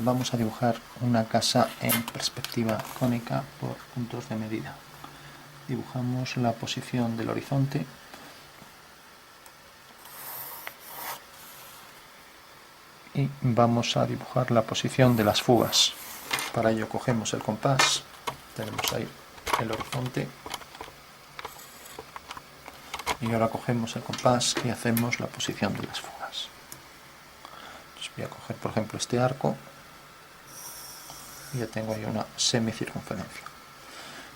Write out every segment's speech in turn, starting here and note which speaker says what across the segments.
Speaker 1: vamos a dibujar una casa en perspectiva cónica por puntos de medida. Dibujamos la posición del horizonte y vamos a dibujar la posición de las fugas. Para ello cogemos el compás, tenemos ahí el horizonte, y ahora cogemos el compás y hacemos la posición de las fugas. Entonces voy a coger, por ejemplo, este arco y ya tengo ahí una semicircunferencia.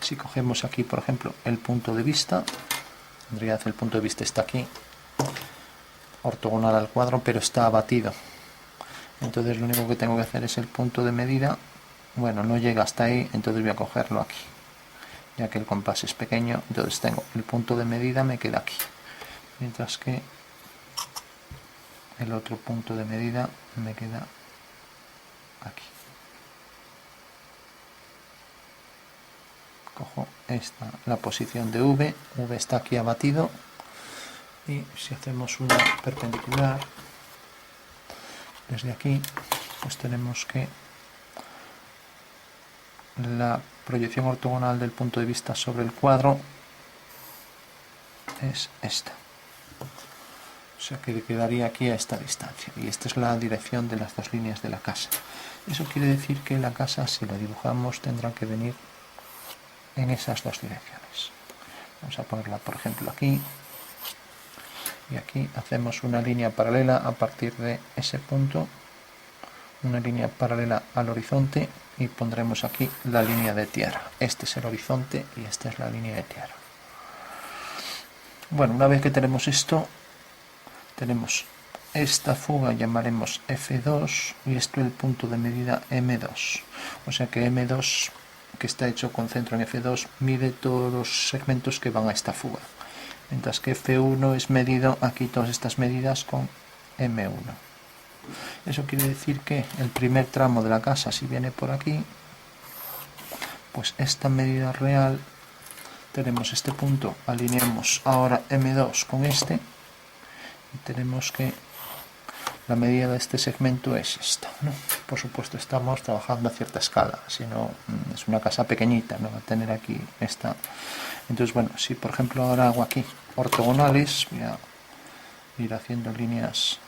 Speaker 1: Si cogemos aquí, por ejemplo, el punto de vista, en realidad el punto de vista está aquí, ortogonal al cuadro, pero está abatido. Entonces lo único que tengo que hacer es el punto de medida. Bueno, no llega hasta ahí, entonces voy a cogerlo aquí, ya que el compás es pequeño. Entonces tengo el punto de medida, me queda aquí, mientras que el otro punto de medida me queda aquí. Cojo esta, la posición de V está aquí abatido, y si hacemos una perpendicular desde aquí, pues tenemos que la proyección ortogonal del punto de vista sobre el cuadro es esta. O sea que quedaría aquí a esta distancia, y esta es la dirección de las dos líneas de la casa. Eso quiere decir que la casa, si la dibujamos, tendrá que venir en esas dos direcciones. Vamos a ponerla, por ejemplo, aquí, y aquí hacemos una línea paralela a partir de ese punto, una línea paralela al horizonte, y pondremos aquí la línea de tierra. Este es el horizonte y esta es la línea de tierra. Bueno, una vez que tenemos esto, tenemos esta fuga, llamaremos F2, y esto el punto de medida M2. O sea que M2, que está hecho con centro en F2, mide todos los segmentos que van a esta fuga, mientras que F1 es medido aquí todas estas medidas con M1. Eso quiere decir que el primer tramo de la casa, si viene por aquí, pues esta medida real, tenemos este punto, alineamos ahora M2 con este, y tenemos que la medida de este segmento es esta, ¿no? Por supuesto estamos trabajando a cierta escala, si no es una casa pequeñita, no va a tener aquí esta. Entonces, bueno, si por ejemplo ahora hago aquí ortogonales, voy a ir haciendo líneas.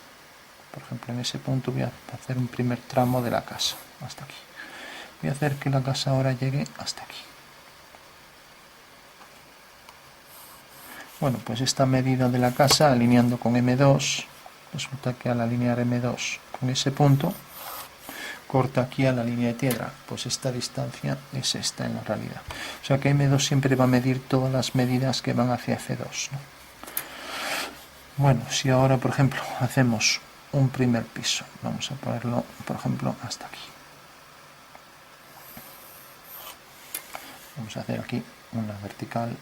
Speaker 1: Por ejemplo, en ese punto voy a hacer un primer tramo de la casa, hasta aquí. Voy a hacer que la casa ahora llegue hasta aquí. Bueno, pues esta medida de la casa, alineando con M2, resulta que al alinear M2 con ese punto, corta aquí a la línea de tierra. Pues esta distancia es esta en la realidad. O sea que M2 siempre va a medir todas las medidas que van hacia F2, ¿no? Bueno, si ahora, por ejemplo, hacemos un primer piso, vamos a ponerlo, por ejemplo, hasta aquí. Vamos a hacer aquí una vertical.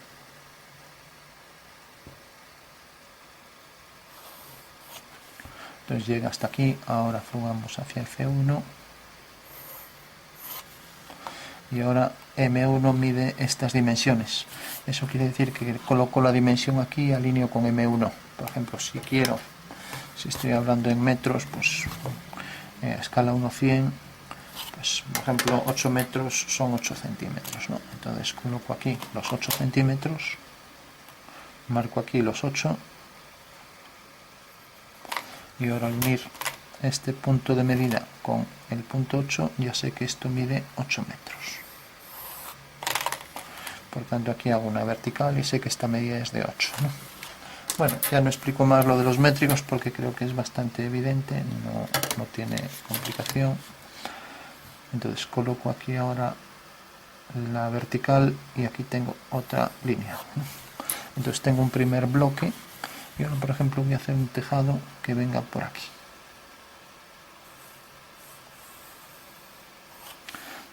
Speaker 1: Entonces llega hasta aquí, ahora fugamos hacia F1. Y ahora M1 mide estas dimensiones. Eso quiere decir que coloco la dimensión aquí y alineo con M1. Por ejemplo, si estoy hablando en metros, pues a escala 1:100, pues por ejemplo 8 metros son 8 centímetros, ¿no? Entonces coloco aquí los 8 centímetros, marco aquí los 8, y ahora al unir este punto de medida con el punto 8, ya sé que esto mide 8 metros. Por tanto, aquí hago una vertical y sé que esta medida es de 8, ¿no? Bueno, ya no explico más lo de los métricos porque creo que es bastante evidente, no tiene complicación. Entonces coloco aquí ahora la vertical y aquí tengo otra línea, ¿no? Entonces tengo un primer bloque y ahora, por ejemplo, voy a hacer un tejado que venga por aquí.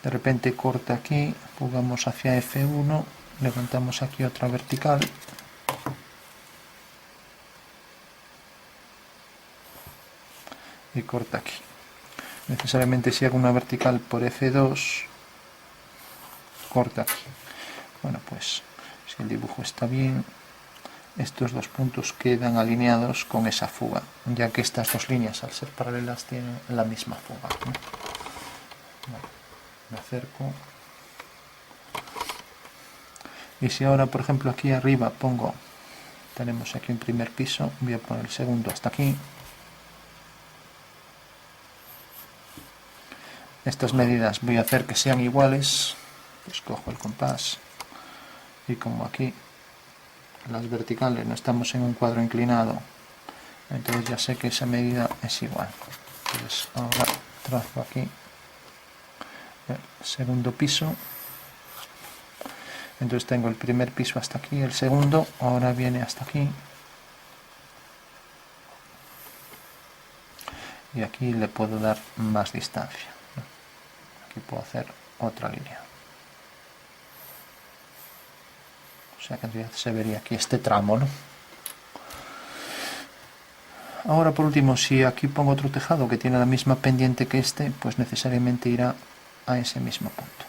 Speaker 1: De repente corta aquí, jugamos hacia F1, levantamos aquí otra vertical y corta aquí. Necesariamente si hago una vertical por F2, corta aquí. Bueno, pues si el dibujo está bien, estos dos puntos quedan alineados con esa fuga, ya que estas dos líneas, al ser paralelas, tienen la misma fuga, ¿no? Bueno, me acerco. Y si ahora, por ejemplo, aquí arriba pongo, tenemos aquí un primer piso, voy a poner el segundo hasta aquí. Estas medidas voy a hacer que sean iguales, pues cojo el compás y como aquí las verticales no estamos en un cuadro inclinado, entonces ya sé que esa medida es igual. Entonces ahora trazo aquí el segundo piso, entonces tengo el primer piso hasta aquí, el segundo ahora viene hasta aquí y aquí le puedo dar más distancia. Aquí puedo hacer otra línea. O sea que se vería aquí este tramo, ¿no? Ahora por último, si aquí pongo otro tejado que tiene la misma pendiente que este, pues necesariamente irá a ese mismo punto.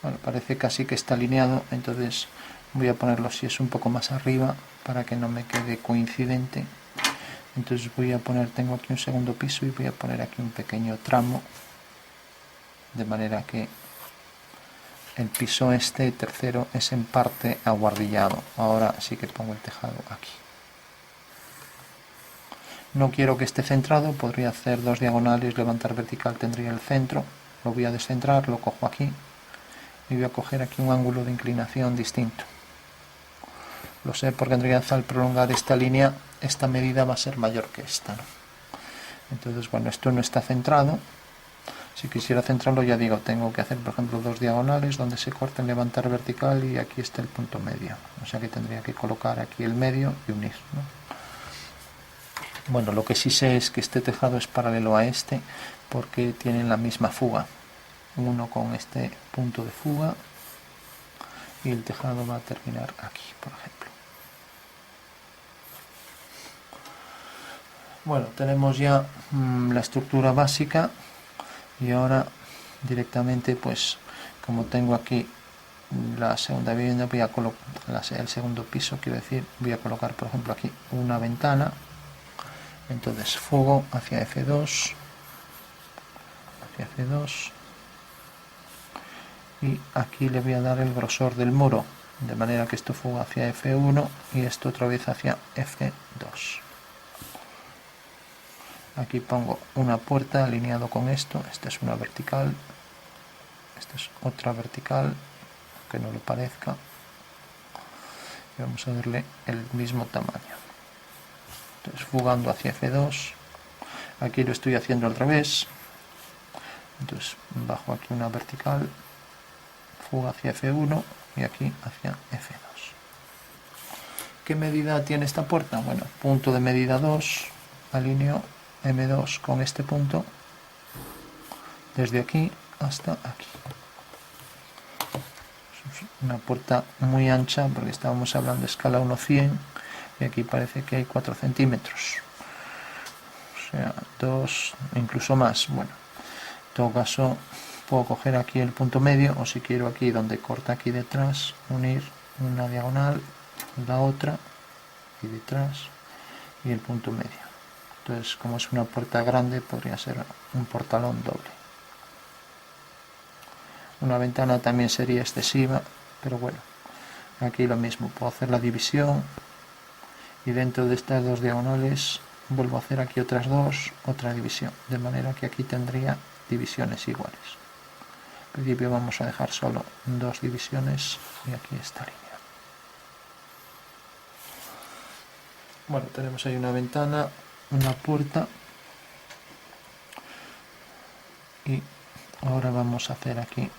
Speaker 1: Bueno, parece casi que está alineado, entonces voy a ponerlo si es un poco más arriba para que no me quede coincidente. Entonces voy a poner, tengo aquí un segundo piso y voy a poner aquí un pequeño tramo, de manera que el piso este tercero es en parte aguardillado. Ahora sí que pongo el tejado aquí. No quiero que esté centrado, podría hacer dos diagonales, levantar vertical, tendría el centro. Lo voy a descentrar, lo cojo aquí y voy a coger aquí un ángulo de inclinación distinto. Lo sé porque en realidad al prolongar esta línea, esta medida va a ser mayor que esta, ¿no? Entonces, bueno, esto no está centrado. Si quisiera centrarlo, ya digo, tengo que hacer, por ejemplo, dos diagonales donde se corten, levantar vertical y aquí está el punto medio. O sea que tendría que colocar aquí el medio y unir, ¿no? Bueno, lo que sí sé es que este tejado es paralelo a este porque tienen la misma fuga. Uno con este punto de fuga y el tejado va a terminar aquí, por ejemplo. Bueno, tenemos ya la estructura básica y ahora directamente, pues como tengo aquí la segunda vivienda, voy a colocar el segundo piso, quiero decir, voy a colocar por ejemplo aquí una ventana. Entonces fugo hacia F2, y aquí le voy a dar el grosor del muro, de manera que esto fuga hacia F1 y esto otra vez hacia F2. Aquí pongo una puerta alineado con esto, esta es una vertical, esta es otra vertical, que no lo parezca, y vamos a darle el mismo tamaño. Entonces fugando hacia F2, aquí lo estoy haciendo al revés, entonces bajo aquí una vertical, fuga hacia F1 y aquí hacia F2. ¿Qué medida tiene esta puerta? Bueno, punto de medida 2, alineo M2 con este punto, desde aquí hasta aquí. Una puerta muy ancha porque estábamos hablando de escala 1:100 y aquí parece que hay 4 centímetros, o sea 2, incluso más. Bueno, en todo caso puedo coger aquí el punto medio, o si quiero aquí donde corta aquí detrás, unir una diagonal, la otra y detrás y el punto medio. Entonces, como es una puerta grande, podría ser un portalón doble. Una ventana también sería excesiva, pero bueno, aquí lo mismo, puedo hacer la división y dentro de estas dos diagonales vuelvo a hacer aquí otras dos, otra división, de manera que aquí tendría divisiones iguales. En principio vamos a dejar solo dos divisiones y aquí esta línea. Bueno, tenemos ahí una ventana, una puerta y ahora vamos a hacer aquí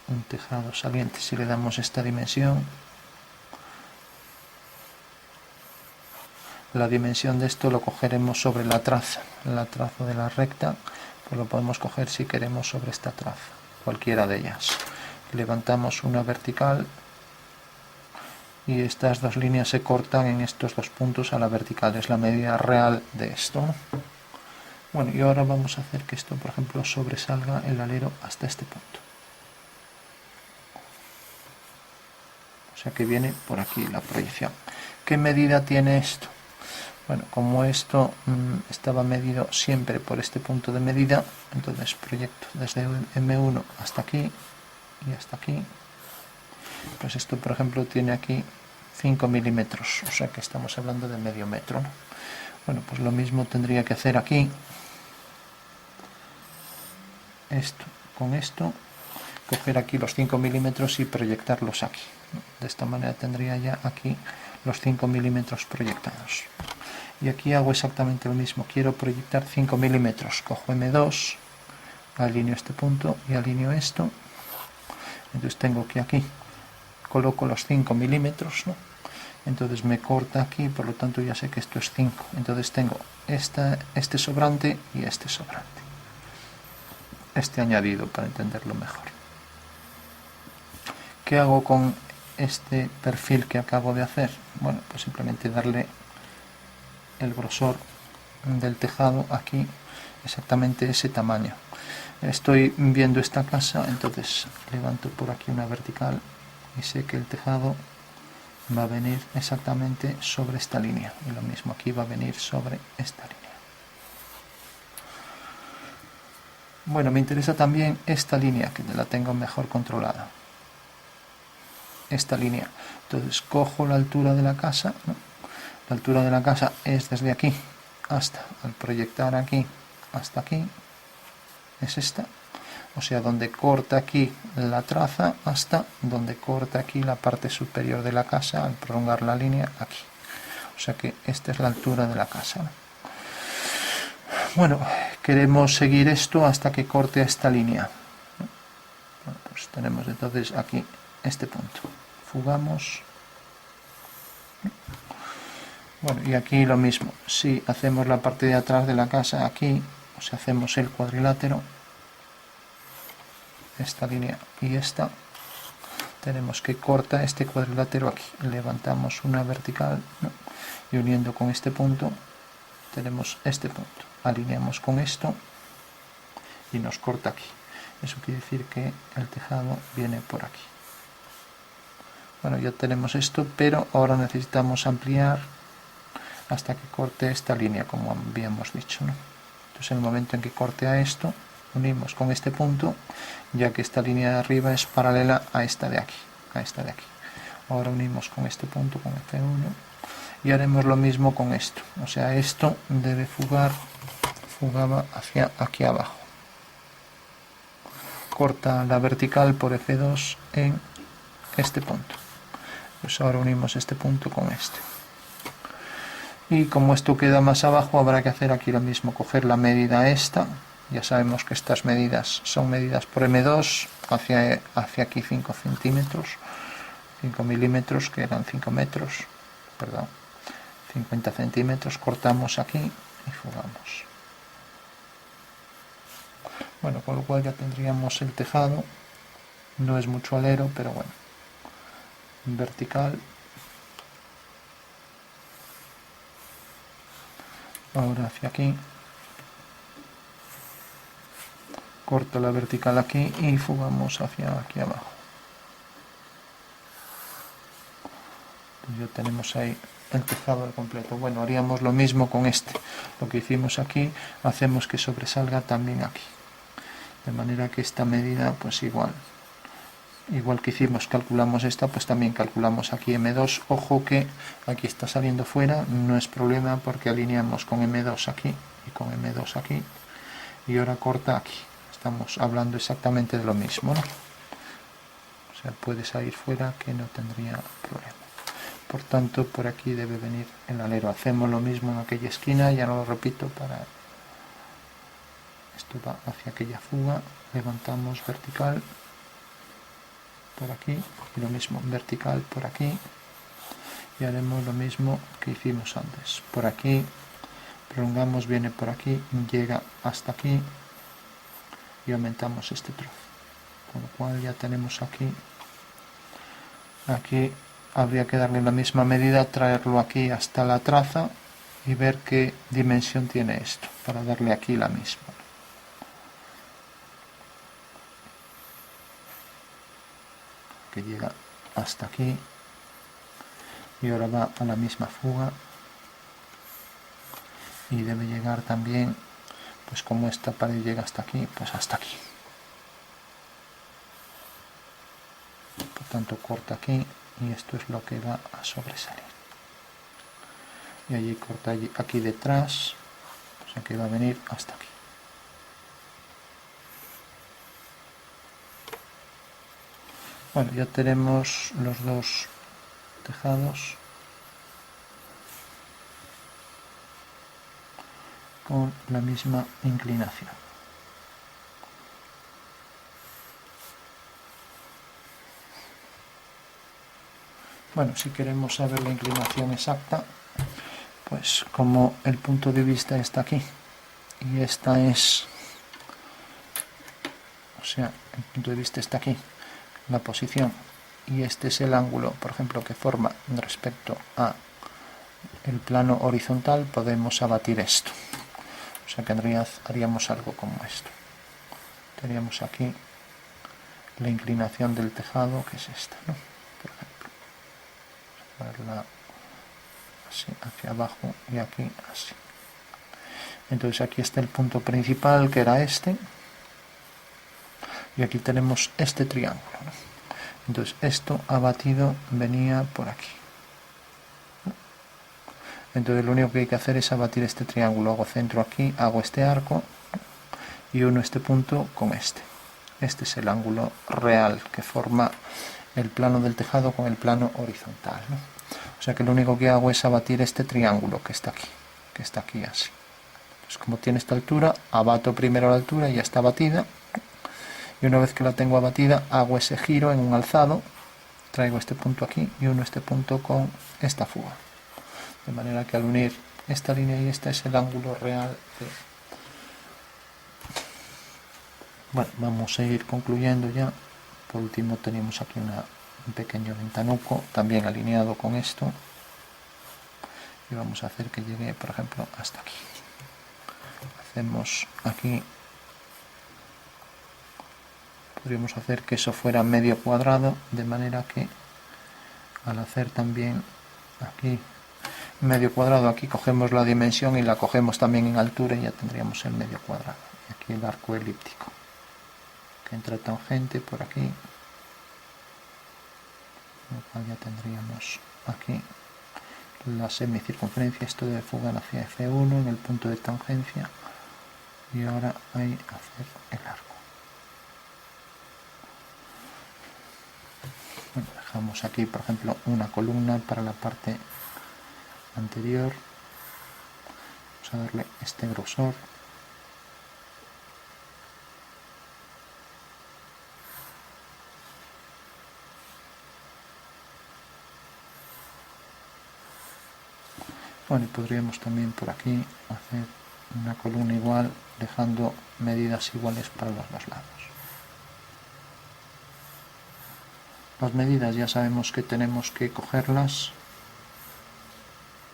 Speaker 1: un tejado saliente. Si le damos esta dimensión, la dimensión de esto lo cogeremos sobre la traza de la recta, pues lo podemos coger si queremos sobre esta traza, cualquiera de ellas. Levantamos una vertical y estas dos líneas se cortan en estos dos puntos a la vertical, es la medida real de esto. Bueno, y ahora vamos a hacer que esto, por ejemplo, sobresalga el alero hasta este punto. O sea que viene por aquí la proyección. ¿Qué medida tiene esto? Bueno, como esto estaba medido siempre por este punto de medida, entonces proyecto desde M1 hasta aquí y hasta aquí. Pues esto, por ejemplo, tiene aquí 5 milímetros, o sea que estamos hablando de medio metro, ¿no? Bueno, pues lo mismo tendría que hacer aquí, esto con esto, coger aquí los 5 milímetros y proyectarlos aquí. De esta manera tendría ya aquí los 5 milímetros proyectados. Y aquí hago exactamente lo mismo, quiero proyectar 5 milímetros, cojo M2, alineo este punto y alineo esto. Entonces tengo que aquí coloco los 5 milímetros, ¿no? Entonces me corta aquí, por lo tanto ya sé que esto es 5. Entonces tengo este sobrante y este sobrante. Este añadido para entenderlo mejor. ¿Qué hago con este perfil que acabo de hacer? Bueno, pues simplemente darle el grosor del tejado aquí, exactamente ese tamaño. Estoy viendo esta casa, entonces levanto por aquí una vertical y sé que el tejado va a venir exactamente sobre esta línea, y lo mismo aquí va a venir sobre esta línea. Bueno, me interesa también esta línea, que la tengo mejor controlada, esta línea. Entonces cojo la altura de la casa, ¿no? La altura de la casa es desde aquí hasta, al proyectar aquí hasta aquí, es esta, o sea, donde corta aquí la traza hasta donde corta aquí la parte superior de la casa al prolongar la línea aquí. O sea que esta es la altura de la casa, ¿no? Bueno, queremos seguir esto hasta que corte esta línea. Bueno, pues tenemos entonces aquí este punto. Fugamos. Bueno, y aquí lo mismo. Si hacemos la parte de atrás de la casa aquí, o sea, hacemos el cuadrilátero, esta línea y esta, tenemos que corta este cuadrilátero aquí. Levantamos una vertical, ¿no? Y uniendo con este punto, tenemos este punto. Alineamos con esto y nos corta aquí. Eso quiere decir que el tejado viene por aquí. Bueno, ya tenemos esto, pero ahora necesitamos ampliar hasta que corte esta línea, como habíamos dicho, ¿no? Entonces, en el momento en que corte a esto, unimos con este punto, ya que esta línea de arriba es paralela a esta de aquí, a esta de aquí. Ahora unimos con este punto, con F1, y haremos lo mismo con esto. O sea, esto debe fugaba hacia aquí abajo. Corta la vertical por F2 en este punto. Pues ahora unimos este punto con este. Y como esto queda más abajo, habrá que hacer aquí lo mismo, coger la medida esta. Ya sabemos que estas medidas son medidas por M2, hacia aquí 5 centímetros, 5 milímetros, que eran 5 metros, perdón, 50 centímetros, cortamos aquí y fugamos. Bueno, con lo cual ya tendríamos el tejado, no es mucho alero, pero bueno, vertical. Ahora hacia aquí, corto la vertical aquí y fugamos hacia aquí abajo. Ya tenemos ahí el tejado al completo. Bueno, haríamos lo mismo con este. Lo que hicimos aquí, hacemos que sobresalga también aquí. De manera que esta medida, pues igual que hicimos, calculamos esta, pues también calculamos aquí M2. Ojo que aquí está saliendo fuera, no es problema porque alineamos con M2 aquí y con M2 aquí. Y ahora corta aquí. Estamos hablando exactamente de lo mismo, ¿no? O sea, puede salir fuera, que no tendría problema. Por tanto, por aquí debe venir el alero. Hacemos lo mismo en aquella esquina, ya no lo repito, para esto va hacia aquella fuga, levantamos vertical por aquí y lo mismo vertical por aquí, y haremos lo mismo que hicimos antes. Por aquí prolongamos, viene por aquí, llega hasta aquí y aumentamos este trozo, con lo cual ya tenemos aquí habría que darle la misma medida, traerlo aquí hasta la traza y ver qué dimensión tiene esto, para darle aquí la misma. Que llega hasta aquí y ahora va a la misma fuga. y debe llegar también, pues como esta pared llega hasta aquí, pues hasta aquí. Por tanto corta aquí y esto es lo que va a sobresalir. Y allí corta aquí detrás, o sea que va a venir hasta aquí. Bueno, ya tenemos los dos tejados con la misma inclinación. Bueno, si queremos saber la inclinación exacta, pues como el punto de vista está aquí y esta es, o sea, el punto de vista está aquí, la posición, y este es el ángulo, por ejemplo, que forma respecto a el plano horizontal, podemos abatir esto. O sea que haríamos algo como esto. Teníamos aquí la inclinación del tejado, que es esta, ¿no? Por ejemplo, ponerla así hacia abajo y aquí así. Entonces aquí está el punto principal, que era este, y aquí tenemos este triángulo, ¿no? Entonces esto abatido venía por aquí. Entonces lo único que hay que hacer es abatir este triángulo. Hago centro aquí, hago este arco y uno este punto con este. Este es el ángulo real que forma el plano del tejado con el plano horizontal, ¿no? O sea que lo único que hago es abatir este triángulo que está aquí así. Entonces, como tiene esta altura, abato primero la altura y ya está abatida. Y una vez que la tengo abatida, hago ese giro en un alzado, traigo este punto aquí y uno este punto con esta fuga. De manera que al unir esta línea y esta es el ángulo real de... Bueno, vamos a ir concluyendo ya. Por último tenemos aquí un pequeño ventanuco también alineado con esto y vamos a hacer que llegue, por ejemplo, hasta aquí. Hacemos aquí, podríamos hacer que eso fuera medio cuadrado, de manera que al hacer también aquí medio cuadrado, aquí cogemos la dimensión y la cogemos también en altura y ya tendríamos el medio cuadrado. Y aquí el arco elíptico que entra tangente por aquí, lo cual ya tendríamos aquí la semicircunferencia. Esto debe fugar hacia F1 en el punto de tangencia y ahora hay que hacer el arco. Bueno, dejamos aquí por ejemplo una columna para la parte anterior, vamos a darle este grosor. Bueno, y podríamos también por aquí hacer una columna igual, dejando medidas iguales para los dos lados. Las medidas ya sabemos que tenemos que cogerlas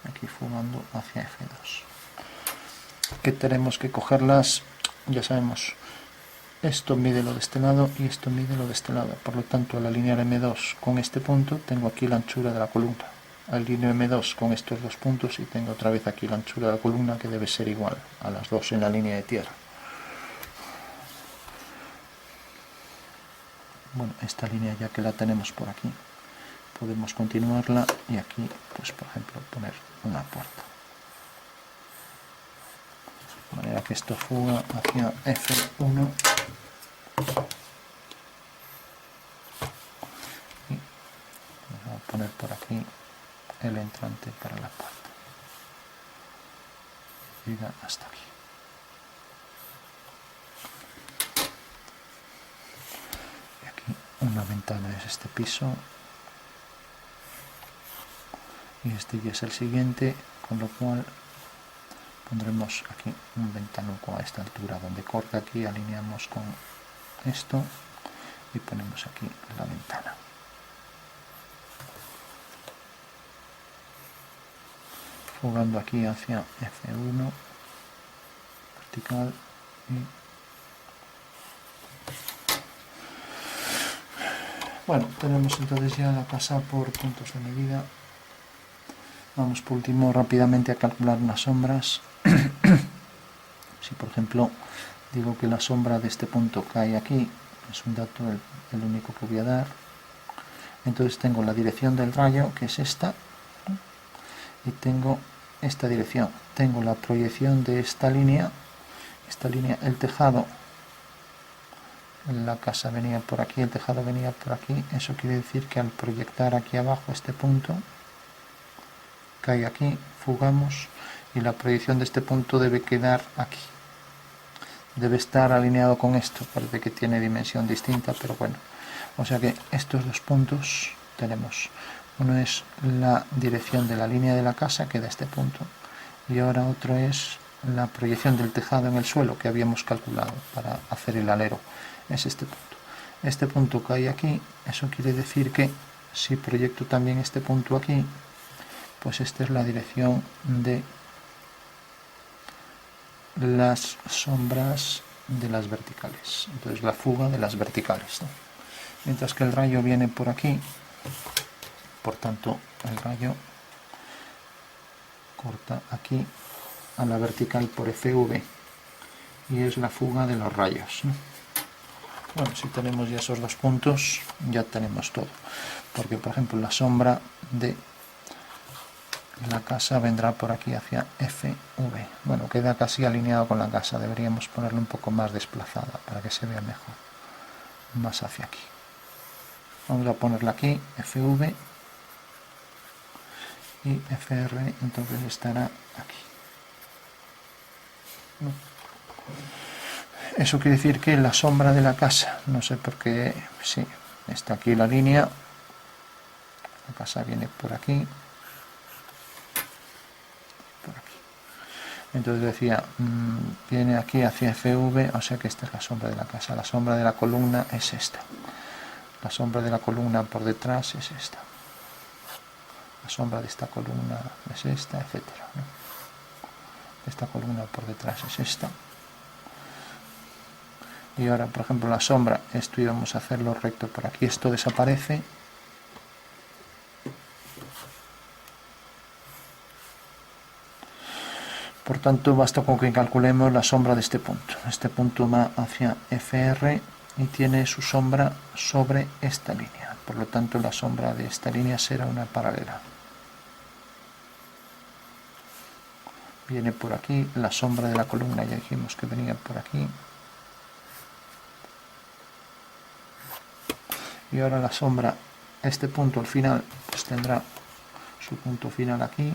Speaker 1: aquí fugando hacia F2. Que tenemos que cogerlas, ya sabemos, esto mide lo de este lado y esto mide lo de este lado. Por lo tanto, al alinear M2 con este punto, tengo aquí la anchura de la columna. Alineo M2 con estos dos puntos y tengo otra vez aquí la anchura de la columna, que debe ser igual a las dos en la línea de tierra. Bueno, esta línea ya que la tenemos por aquí, podemos continuarla y aquí, pues por ejemplo, poner una puerta. De manera que esto fuga hacia F1 y vamos a poner por aquí el entrante para la puerta. Llega hasta aquí. Y aquí una ventana es este piso y este ya es el siguiente, con lo cual pondremos aquí un ventanuco a esta altura donde corta aquí, alineamos con esto y ponemos aquí la ventana. Fugando aquí hacia F1 vertical y bueno, tenemos entonces ya la casa por puntos de medida. Vamos por último rápidamente a calcular unas sombras. Si por ejemplo digo que la sombra de este punto cae aquí, es un dato el único que voy a dar, entonces tengo la dirección del rayo, que es esta, y tengo esta dirección, tengo la proyección de esta línea, el tejado, la casa venía por aquí, el tejado venía por aquí, eso quiere decir que al proyectar aquí abajo este punto, cae aquí, fugamos, y la proyección de este punto debe quedar aquí. Debe estar alineado con esto, parece que tiene dimensión distinta, pero bueno. O sea que estos dos puntos tenemos. Uno es la dirección de la línea de la casa, que da este punto, y ahora otro es la proyección del tejado en el suelo que habíamos calculado para hacer el alero. Es este punto. Este punto cae aquí, eso quiere decir que si proyecto también este punto aquí, pues esta es la dirección de las sombras de las verticales, entonces la fuga de las verticales, ¿no? Mientras que el rayo viene por aquí, por tanto el rayo corta aquí a la vertical por FV y es la fuga de los rayos, ¿no? Bueno, si tenemos ya esos dos puntos, ya tenemos todo, porque por ejemplo la sombra de la casa vendrá por aquí hacia FV. Bueno, queda casi alineado con la casa, deberíamos ponerlo un poco más desplazada para que se vea mejor, más hacia aquí. Vamos a ponerla aquí, FV, y FR entonces estará aquí. Eso quiere decir que la sombra de la casa, no sé por qué, sí, está aquí la línea, la casa viene por aquí, entonces decía, viene aquí hacia FV, o sea que esta es la sombra de la casa. La sombra de la columna es esta, la sombra de la columna por detrás es esta, la sombra de esta columna es esta, etcétera, ¿no? Esta columna por detrás es esta. Y ahora por ejemplo la sombra, esto íbamos a hacerlo recto por aquí, esto desaparece. Por tanto, basta con que calculemos la sombra de este punto. Este punto va hacia FR y tiene su sombra sobre esta línea. Por lo tanto, la sombra de esta línea será una paralela. Viene por aquí, la sombra de la columna ya dijimos que venía por aquí. Y ahora la sombra, este punto al final, pues tendrá su punto final aquí.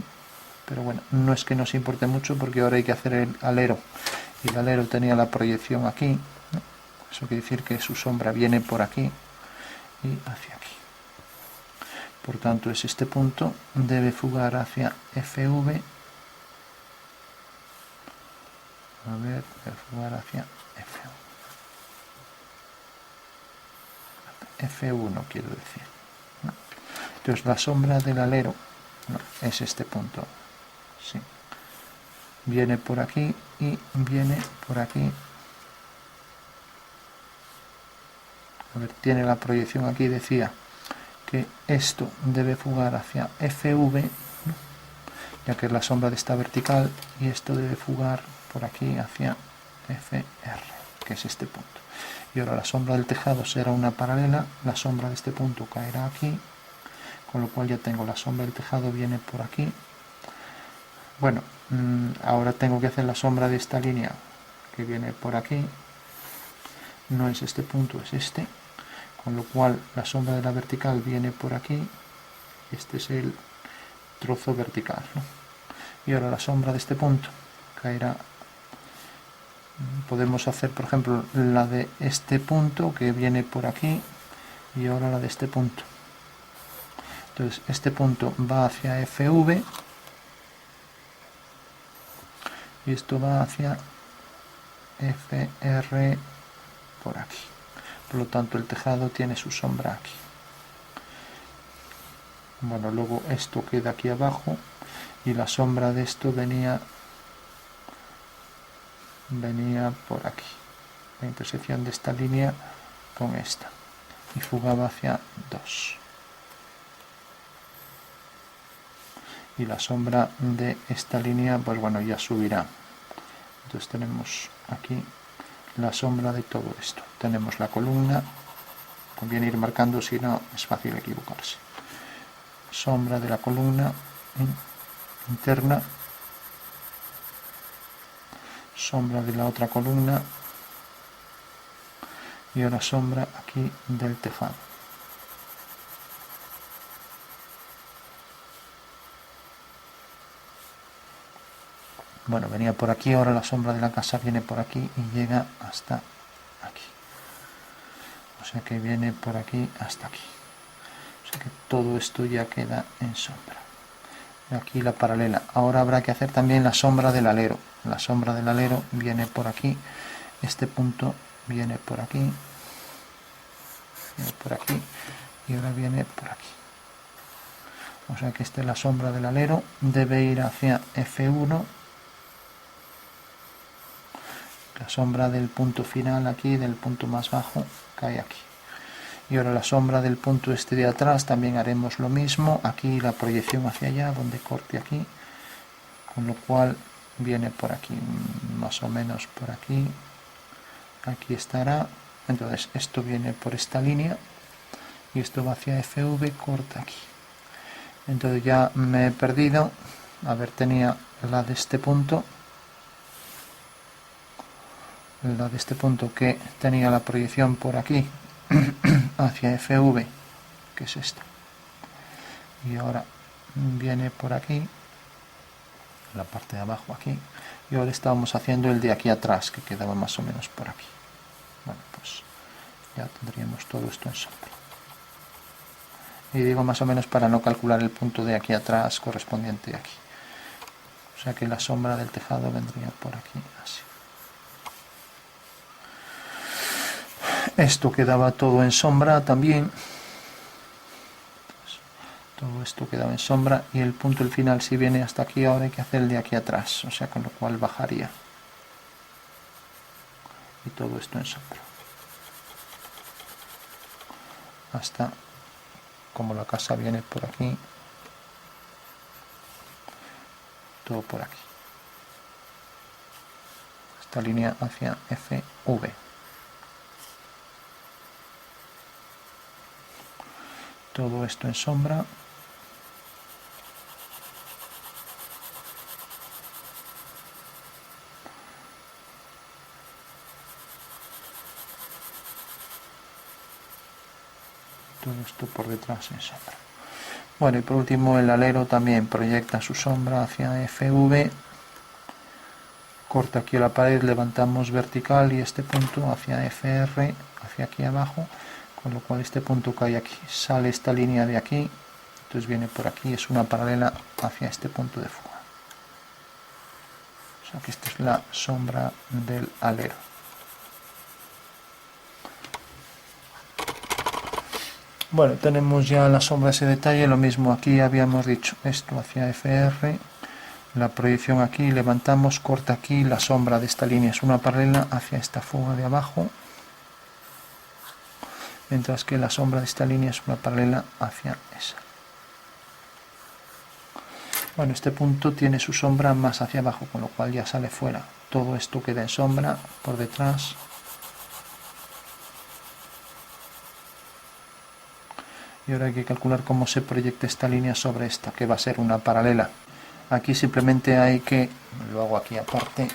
Speaker 1: Pero bueno, no es que nos importe mucho porque ahora hay que hacer el alero. Y el alero tenía la proyección aquí, ¿no? Eso quiere decir que su sombra viene por aquí y hacia aquí. Por tanto, es este punto, debe fugar hacia FV. A ver, debe fugar hacia F1, quiero decir, ¿no? Entonces, la sombra del alero, no, es este punto. Sí. Viene por aquí y viene por aquí. A ver, tiene la proyección aquí, decía que esto debe fugar hacia FV, ¿no? Ya que es la sombra de esta vertical, y esto debe fugar por aquí hacia FR, que es este punto. Y ahora la sombra del tejado será una paralela, la sombra de este punto caerá aquí, con lo cual ya tengo la sombra del tejado viene por aquí. Bueno, ahora tengo que hacer la sombra de esta línea que viene por aquí, no es este punto, es este, con lo cual la sombra de la vertical viene por aquí, este es el trozo vertical, ¿no? Y ahora la sombra de este punto caerá. Podemos hacer por ejemplo la de este punto que viene por aquí y ahora la de este punto. Entonces este punto va hacia FV y esto va hacia FR por aquí. Por lo tanto el tejado tiene su sombra aquí. Bueno, luego esto queda aquí abajo y la sombra de esto venía por aquí, la intersección de esta línea con esta, y fugaba hacia 2. y la sombra de esta línea, pues bueno, ya subirá. Entonces tenemos aquí la sombra de todo esto. Tenemos la columna, conviene ir marcando, si no es fácil equivocarse. Sombra de la columna interna, sombra de la otra columna y ahora sombra aquí del tejado. Bueno, venía por aquí, ahora la sombra de la casa viene por aquí y llega hasta aquí. O sea que viene por aquí hasta aquí. O sea que todo esto ya queda en sombra. Y aquí la paralela. Ahora habrá que hacer también la sombra del alero. La sombra del alero viene por aquí. Este punto viene por aquí. Viene por aquí. Y ahora viene por aquí. O sea que esta es la sombra del alero. Debe ir hacia F1. La sombra del punto final aquí, del punto más bajo, cae aquí. Y ahora la sombra del punto este de atrás también haremos lo mismo. Aquí la proyección hacia allá, donde corte aquí. Con lo cual viene por aquí, más o menos por aquí. Aquí estará. Entonces esto viene por esta línea. Y esto va hacia FV, corta aquí. Entonces ya me he perdido. A ver, tenía la de este punto. La de este punto que tenía la proyección por aquí hacia FV, que es esta, y ahora viene por aquí, la parte de abajo aquí, y ahora estábamos haciendo el de aquí atrás, que quedaba más o menos por aquí. Bueno, pues ya tendríamos todo esto en sombra. Y digo más o menos para no calcular el punto de aquí atrás correspondiente aquí. O sea que la sombra del tejado vendría por aquí, así. Esto quedaba todo en sombra también. Todo esto quedaba en sombra y el punto, el final, si viene hasta aquí, ahora hay que hacer el de aquí atrás. O sea, con lo cual bajaría. Y todo esto en sombra. Hasta, como la casa viene por aquí, todo por aquí. Esta línea hacia FV. Todo esto en sombra. Todo esto por detrás en sombra. Bueno, y por último el alero también proyecta su sombra hacia FV. Corta aquí la pared, levantamos vertical y este punto hacia FR, hacia aquí abajo. Con lo cual este punto cae aquí, sale esta línea de aquí, entonces viene por aquí, es una paralela hacia este punto de fuga. O sea que esta es la sombra del alero. Bueno, tenemos ya la sombra, ese detalle, lo mismo aquí habíamos dicho, esto hacia FR, la proyección aquí, levantamos, corta aquí, la sombra de esta línea es una paralela hacia esta fuga de abajo. Mientras que la sombra de esta línea es una paralela hacia esa. Bueno, este punto tiene su sombra más hacia abajo, con lo cual ya sale fuera. Todo esto queda en sombra por detrás. Y ahora hay que calcular cómo se proyecta esta línea sobre esta, que va a ser una paralela. Aquí simplemente hay que, lo hago aquí aparte,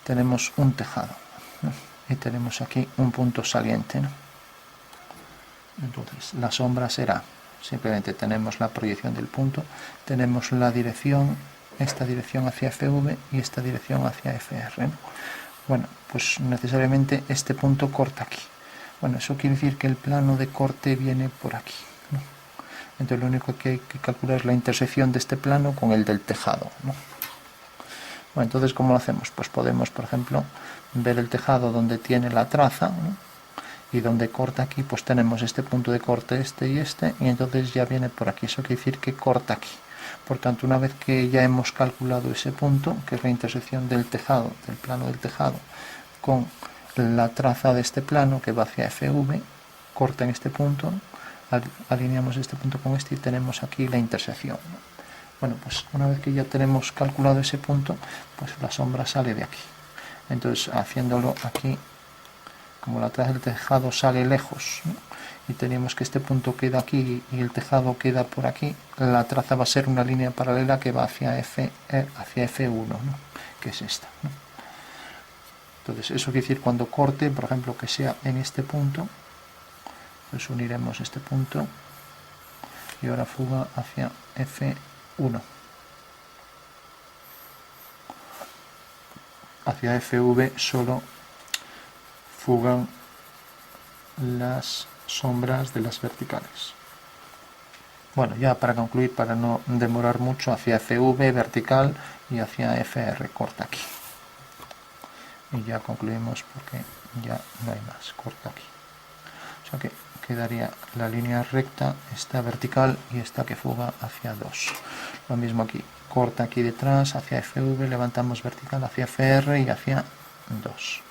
Speaker 1: tenemos un tejado, ¿no? Y tenemos aquí un punto saliente, ¿no? Entonces la sombra será, simplemente tenemos la proyección del punto, tenemos la dirección, esta dirección hacia FV y esta dirección hacia FR, ¿no? Bueno, pues necesariamente este punto corta aquí. Bueno, eso quiere decir que el plano de corte viene por aquí, ¿no? Entonces lo único que hay que calcular es la intersección de este plano con el del tejado, ¿no? Bueno, entonces ¿cómo lo hacemos? Pues podemos, por ejemplo, ver el tejado donde tiene la traza, ¿no? Y donde corta aquí, pues tenemos este punto de corte, este y este, y entonces ya viene por aquí. Eso quiere decir que corta aquí. Por tanto, una vez que ya hemos calculado ese punto, que es la intersección del tejado, del plano del tejado, con la traza de este plano que va hacia FV, corta en este punto, alineamos este punto con este y tenemos aquí la intersección, ¿no? Bueno, pues una vez que ya tenemos calculado ese punto, pues la sombra sale de aquí. Entonces, haciéndolo aquí, como la traza del tejado sale lejos, ¿no? Y tenemos que este punto queda aquí y el tejado queda por aquí, la traza va a ser una línea paralela que va hacia F1, ¿no? Que es esta, ¿no? Entonces, eso quiere decir cuando corte, por ejemplo, que sea en este punto, pues uniremos este punto y ahora fuga hacia F1. Hacia FV solo fugan las sombras de las verticales. Bueno, ya para concluir, para no demorar mucho, hacia FV vertical y hacia FR corta aquí. Y ya concluimos porque ya no hay más, corta aquí. O sea que quedaría la línea recta, esta vertical y esta que fuga hacia 2. Lo mismo aquí, corta aquí detrás, hacia FV, levantamos vertical hacia FR y hacia 2.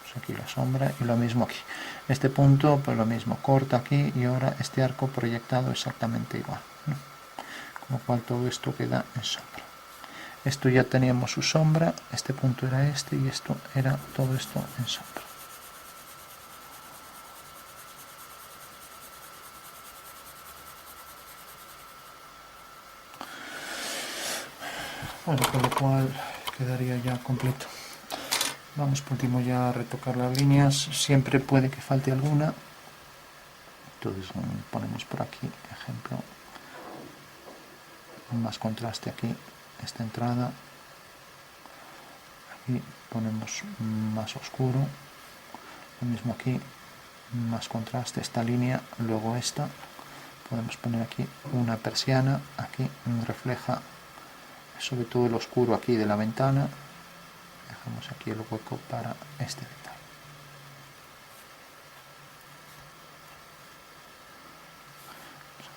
Speaker 1: Pues aquí la sombra y lo mismo aquí. Este punto, pues lo mismo, corta aquí y ahora este arco proyectado exactamente igual, ¿no? Con lo cual todo esto queda en sombra. Esto ya teníamos su sombra, este punto era este y esto era todo esto en sombra. Bueno, con lo cual quedaría ya completo. Vamos por último ya a retocar las líneas, siempre puede que falte alguna, entonces ponemos por aquí, ejemplo, más contraste aquí, esta entrada, aquí ponemos más oscuro, lo mismo aquí, más contraste, esta línea, luego esta, podemos poner aquí una persiana, aquí refleja sobre todo el oscuro aquí de la ventana, dejamos aquí el hueco para este detalle.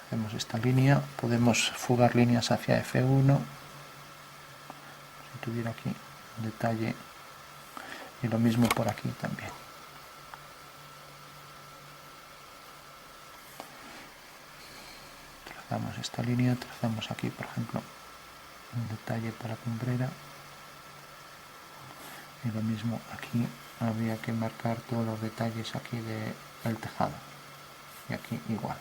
Speaker 1: Hacemos esta línea, podemos fugar líneas hacia F1, si tuviera aquí un detalle, y lo mismo por aquí también. Trazamos esta línea, trazamos aquí por ejemplo un detalle para cumbrera, y lo mismo aquí habría que marcar todos los detalles aquí del tejado, y aquí igual.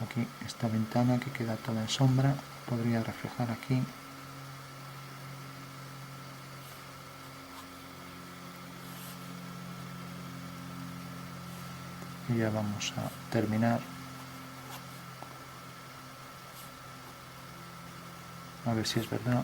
Speaker 1: Aquí esta ventana que queda toda en sombra, podría reflejar aquí. Y ya vamos a terminar. A ver si es verdad.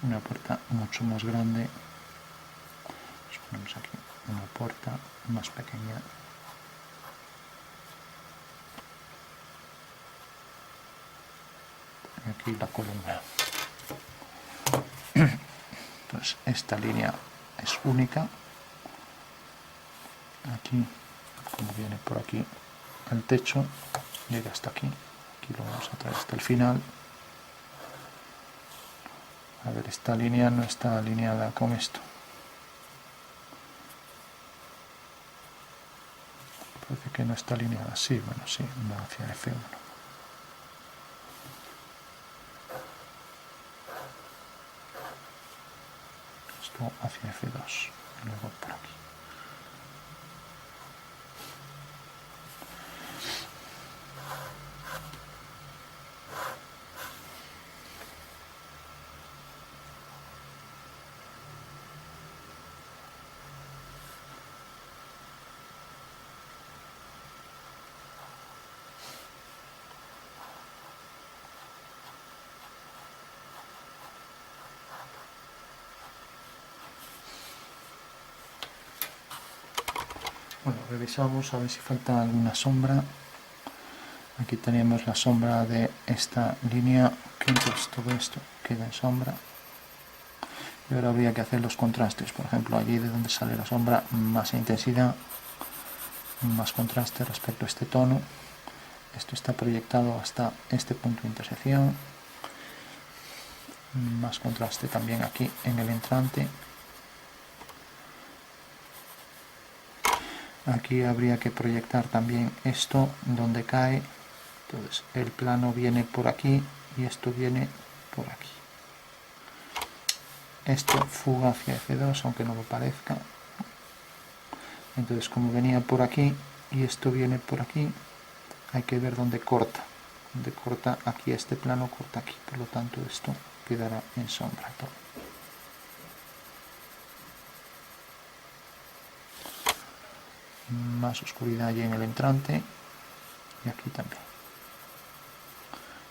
Speaker 1: Una puerta mucho más grande. Pues ponemos aquí una puerta más pequeña. Y aquí la columna. Entonces esta línea es única. Aquí, como viene por aquí el techo, llega hasta aquí. Aquí lo vamos a traer hasta el final. A ver, esta línea no está alineada con esto. Parece que no está alineada. Sí, bueno, sí, va hacia F1. Esto hacia F2. Y luego por aquí. Bueno, revisamos a ver si falta alguna sombra. Aquí tenemos la sombra de esta línea, que entonces todo esto queda en sombra. Y ahora habría que hacer los contrastes, por ejemplo, allí de donde sale la sombra, más intensidad, más contraste respecto a este tono. Esto está proyectado hasta este punto de intersección, más contraste también aquí en el entrante. Aquí habría que proyectar también esto donde cae, entonces el plano viene por aquí y esto viene por aquí. Esto fuga hacia F2, aunque no lo parezca. Entonces, como venía por aquí y esto viene por aquí, hay que ver dónde corta. Donde corta aquí, este plano corta aquí, por lo tanto esto quedará en sombra todo. Más oscuridad allí en el entrante y aquí también.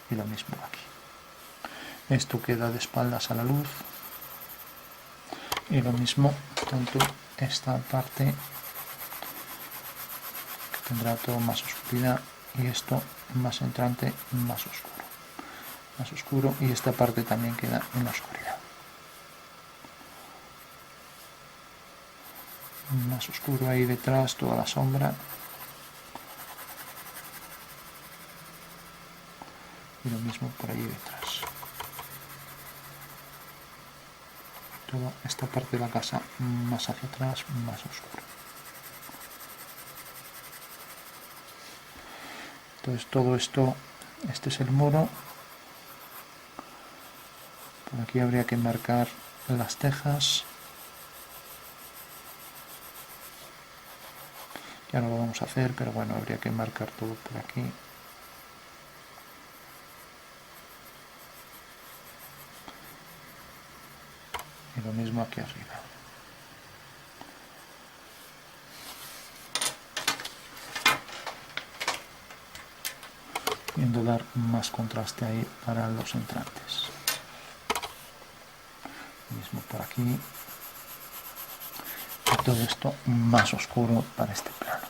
Speaker 1: Y lo mismo aquí. Esto queda de espaldas a la luz. Y lo mismo, tanto esta parte que tendrá todo más oscuridad y esto más entrante, más oscuro. Más oscuro y esta parte también queda en la oscuridad. Más oscuro ahí detrás, toda la sombra. Y lo mismo por ahí detrás. Toda esta parte de la casa más hacia atrás, más oscuro. Entonces todo esto, este es el muro. Por aquí habría que marcar las tejas. Ya no lo vamos a hacer, pero bueno, habría que marcar todo por aquí. Y lo mismo aquí arriba. Viendo dar más contraste ahí para los entrantes. Lo mismo por aquí. Y todo esto más oscuro para este plano.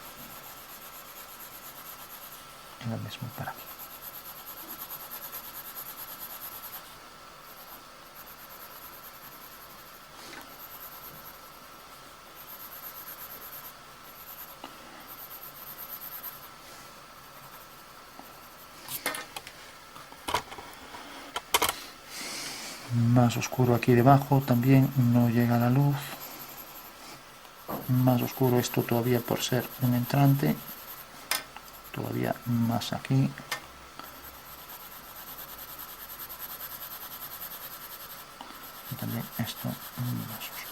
Speaker 1: Y lo mismo para aquí. Más oscuro aquí debajo, también no llega la luz. Más oscuro esto todavía por ser un entrante. Todavía más aquí. Y también esto más oscuro.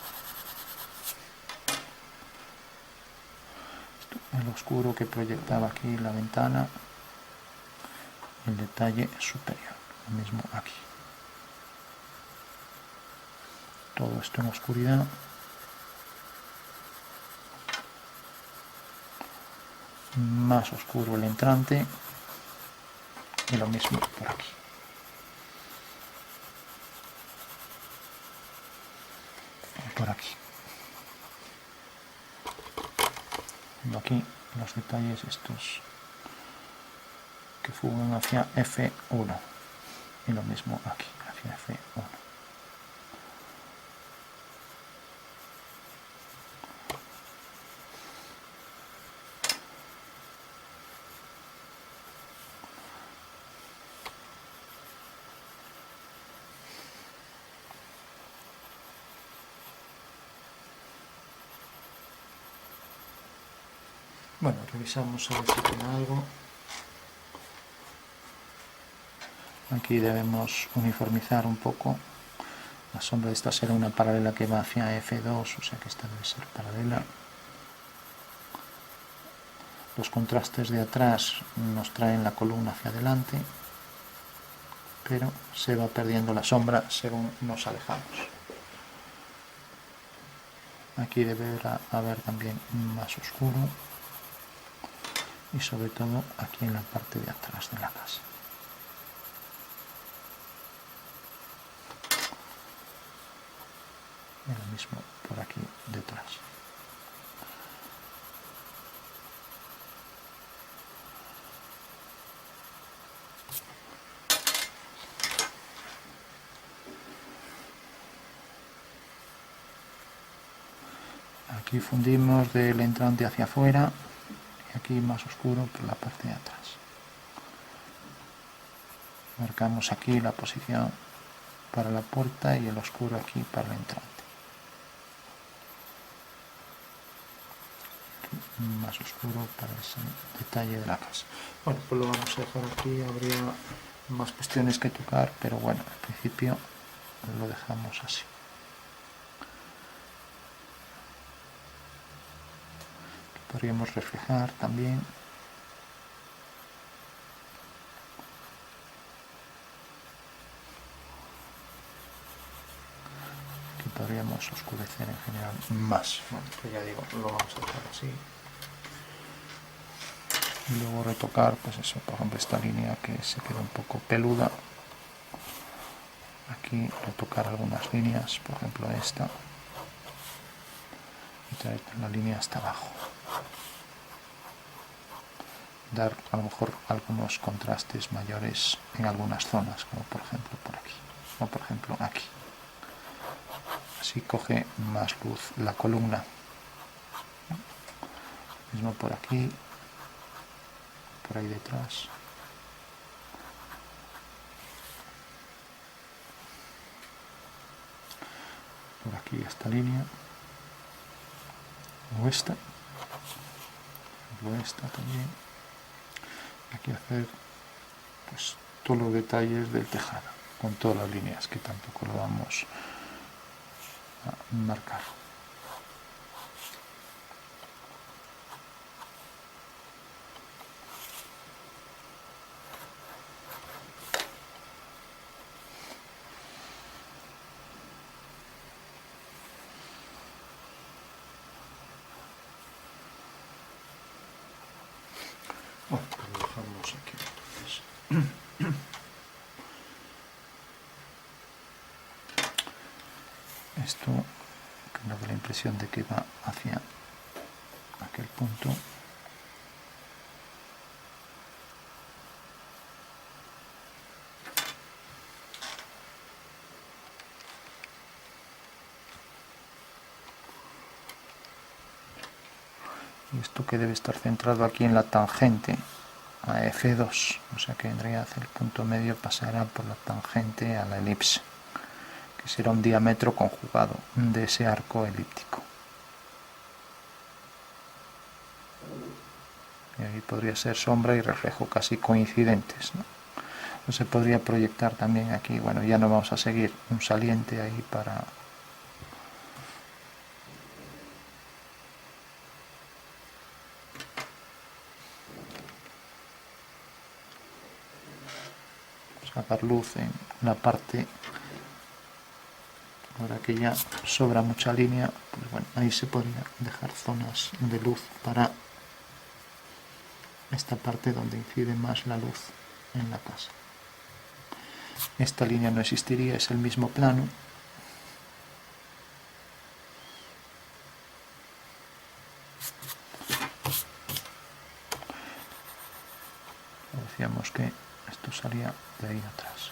Speaker 1: Esto, el oscuro que proyectaba aquí la ventana. El detalle superior. Lo mismo aquí. Todo esto en oscuridad. Más oscuro el entrante y lo mismo por aquí. Y por aquí. Aquí los detalles estos que fugan hacia F1 y lo mismo aquí hacia F1. Bueno, revisamos a ver si tiene algo. Aquí debemos uniformizar un poco. La sombra de esta será una paralela que va hacia F2, o sea que esta debe ser paralela. Los contrastes de atrás nos traen la columna hacia adelante, pero se va perdiendo la sombra según nos alejamos. Aquí deberá haber también más oscuro. Y sobre todo aquí en la parte de atrás de la casa. Y lo mismo por aquí detrás. Aquí fundimos del entrante hacia afuera y aquí más oscuro por la parte de atrás. Marcamos aquí la posición para la puerta y el oscuro aquí para el entrante. Aquí más oscuro para ese detalle de la casa. Bueno, pues lo vamos a dejar aquí. Habría más cuestiones que tocar, pero bueno, al principio lo dejamos así. Podríamos reflejar también. Aquí podríamos oscurecer en general más. Bueno, pues ya digo, lo vamos a dejar así. Y luego retocar, pues eso, por ejemplo, esta línea que se queda un poco peluda. Aquí retocar algunas líneas, por ejemplo esta. Y traer la línea hasta abajo. Dar a lo mejor algunos contrastes mayores en algunas zonas, como por ejemplo por aquí, o por ejemplo aquí. Así coge más luz la columna. Mismo por aquí, por ahí detrás. Por aquí esta línea. O esta. O esta también. Aquí hacer pues todos los detalles del tejado con todas las líneas que tampoco lo vamos a marcar. Bueno, pues lo dejamos aquí entonces. Esto creo que la impresión de que va hacia aquel punto. Y esto que debe estar centrado aquí en la tangente a F2, o sea que vendría hacia el punto medio, pasará por la tangente a la elipse, que será un diámetro conjugado de ese arco elíptico. Y ahí podría ser sombra y reflejo casi coincidentes, ¿no? O se podría proyectar también aquí, bueno, ya no vamos a seguir, un saliente ahí para... sacar luz en la parte, ahora que ya sobra mucha línea, pues bueno, ahí se podría dejar zonas de luz para esta parte donde incide más la luz en la casa. Esta línea no existiría, es el mismo plano. Decíamos que esto salía de ahí atrás.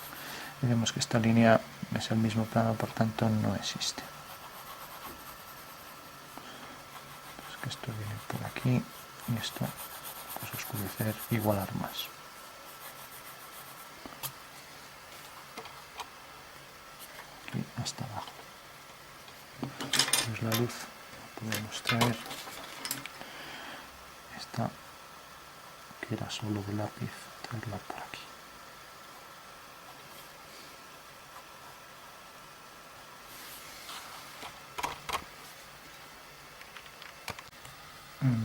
Speaker 1: Vemos que esta línea es el mismo plano, por tanto no existe. Entonces que esto viene por aquí y esto pues oscurecer, igualar más. Aquí hasta abajo. Pues la luz la podemos traer. Esta que era solo de lápiz, traerla por aquí.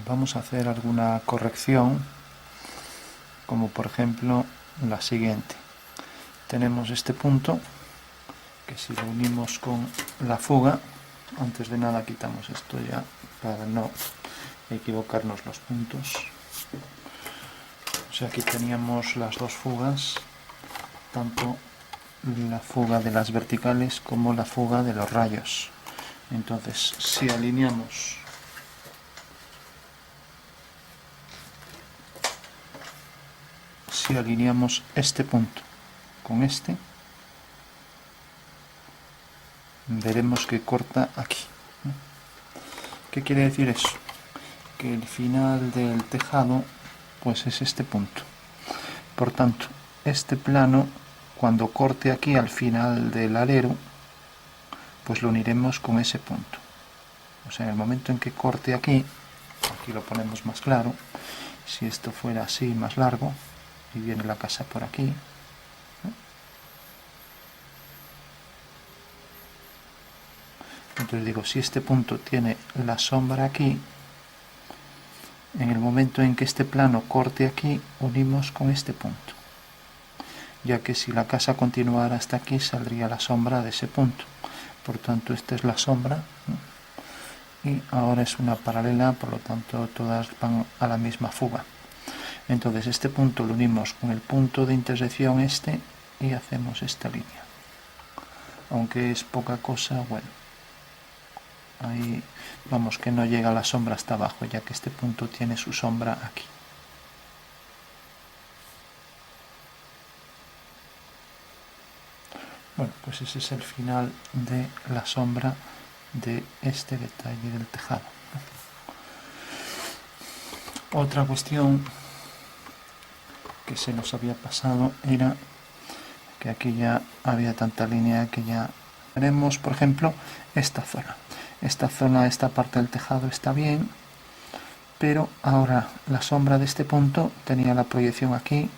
Speaker 1: Vamos a hacer alguna corrección, como por ejemplo la siguiente. Tenemos este punto que si lo unimos con la fuga, antes de nada quitamos esto ya para no equivocarnos los puntos. O sea, aquí teníamos las dos fugas, tanto la fuga de las verticales como la fuga de los rayos. Entonces, si alineamos este punto con este, veremos que corta aquí. ¿Qué quiere decir eso? Que el final del tejado pues es este punto. Por tanto, este plano, cuando corte aquí al final del alero, pues lo uniremos con ese punto. O sea, en el momento en que corte aquí lo ponemos más claro. Si esto fuera así más largo y viene la casa por aquí, ¿no? Entonces digo, si este punto tiene la sombra aquí, en el momento en que este plano corte aquí, unimos con este punto, ya que si la casa continuara hasta aquí saldría la sombra de ese punto. Por tanto, esta es la sombra, ¿no? Y ahora es una paralela, por lo tanto todas van a la misma fuga. Entonces este punto lo unimos con el punto de intersección este y hacemos esta línea. Aunque es poca cosa, bueno, ahí vamos que no llega la sombra hasta abajo, ya que este punto tiene su sombra aquí. Bueno, pues ese es el final de la sombra de este detalle del tejado. Otra cuestión que se nos había pasado era que aquí ya había tanta línea que ya veremos, por ejemplo, esta zona. Esta parte del tejado está bien, pero ahora la sombra de este punto tenía la proyección aquí,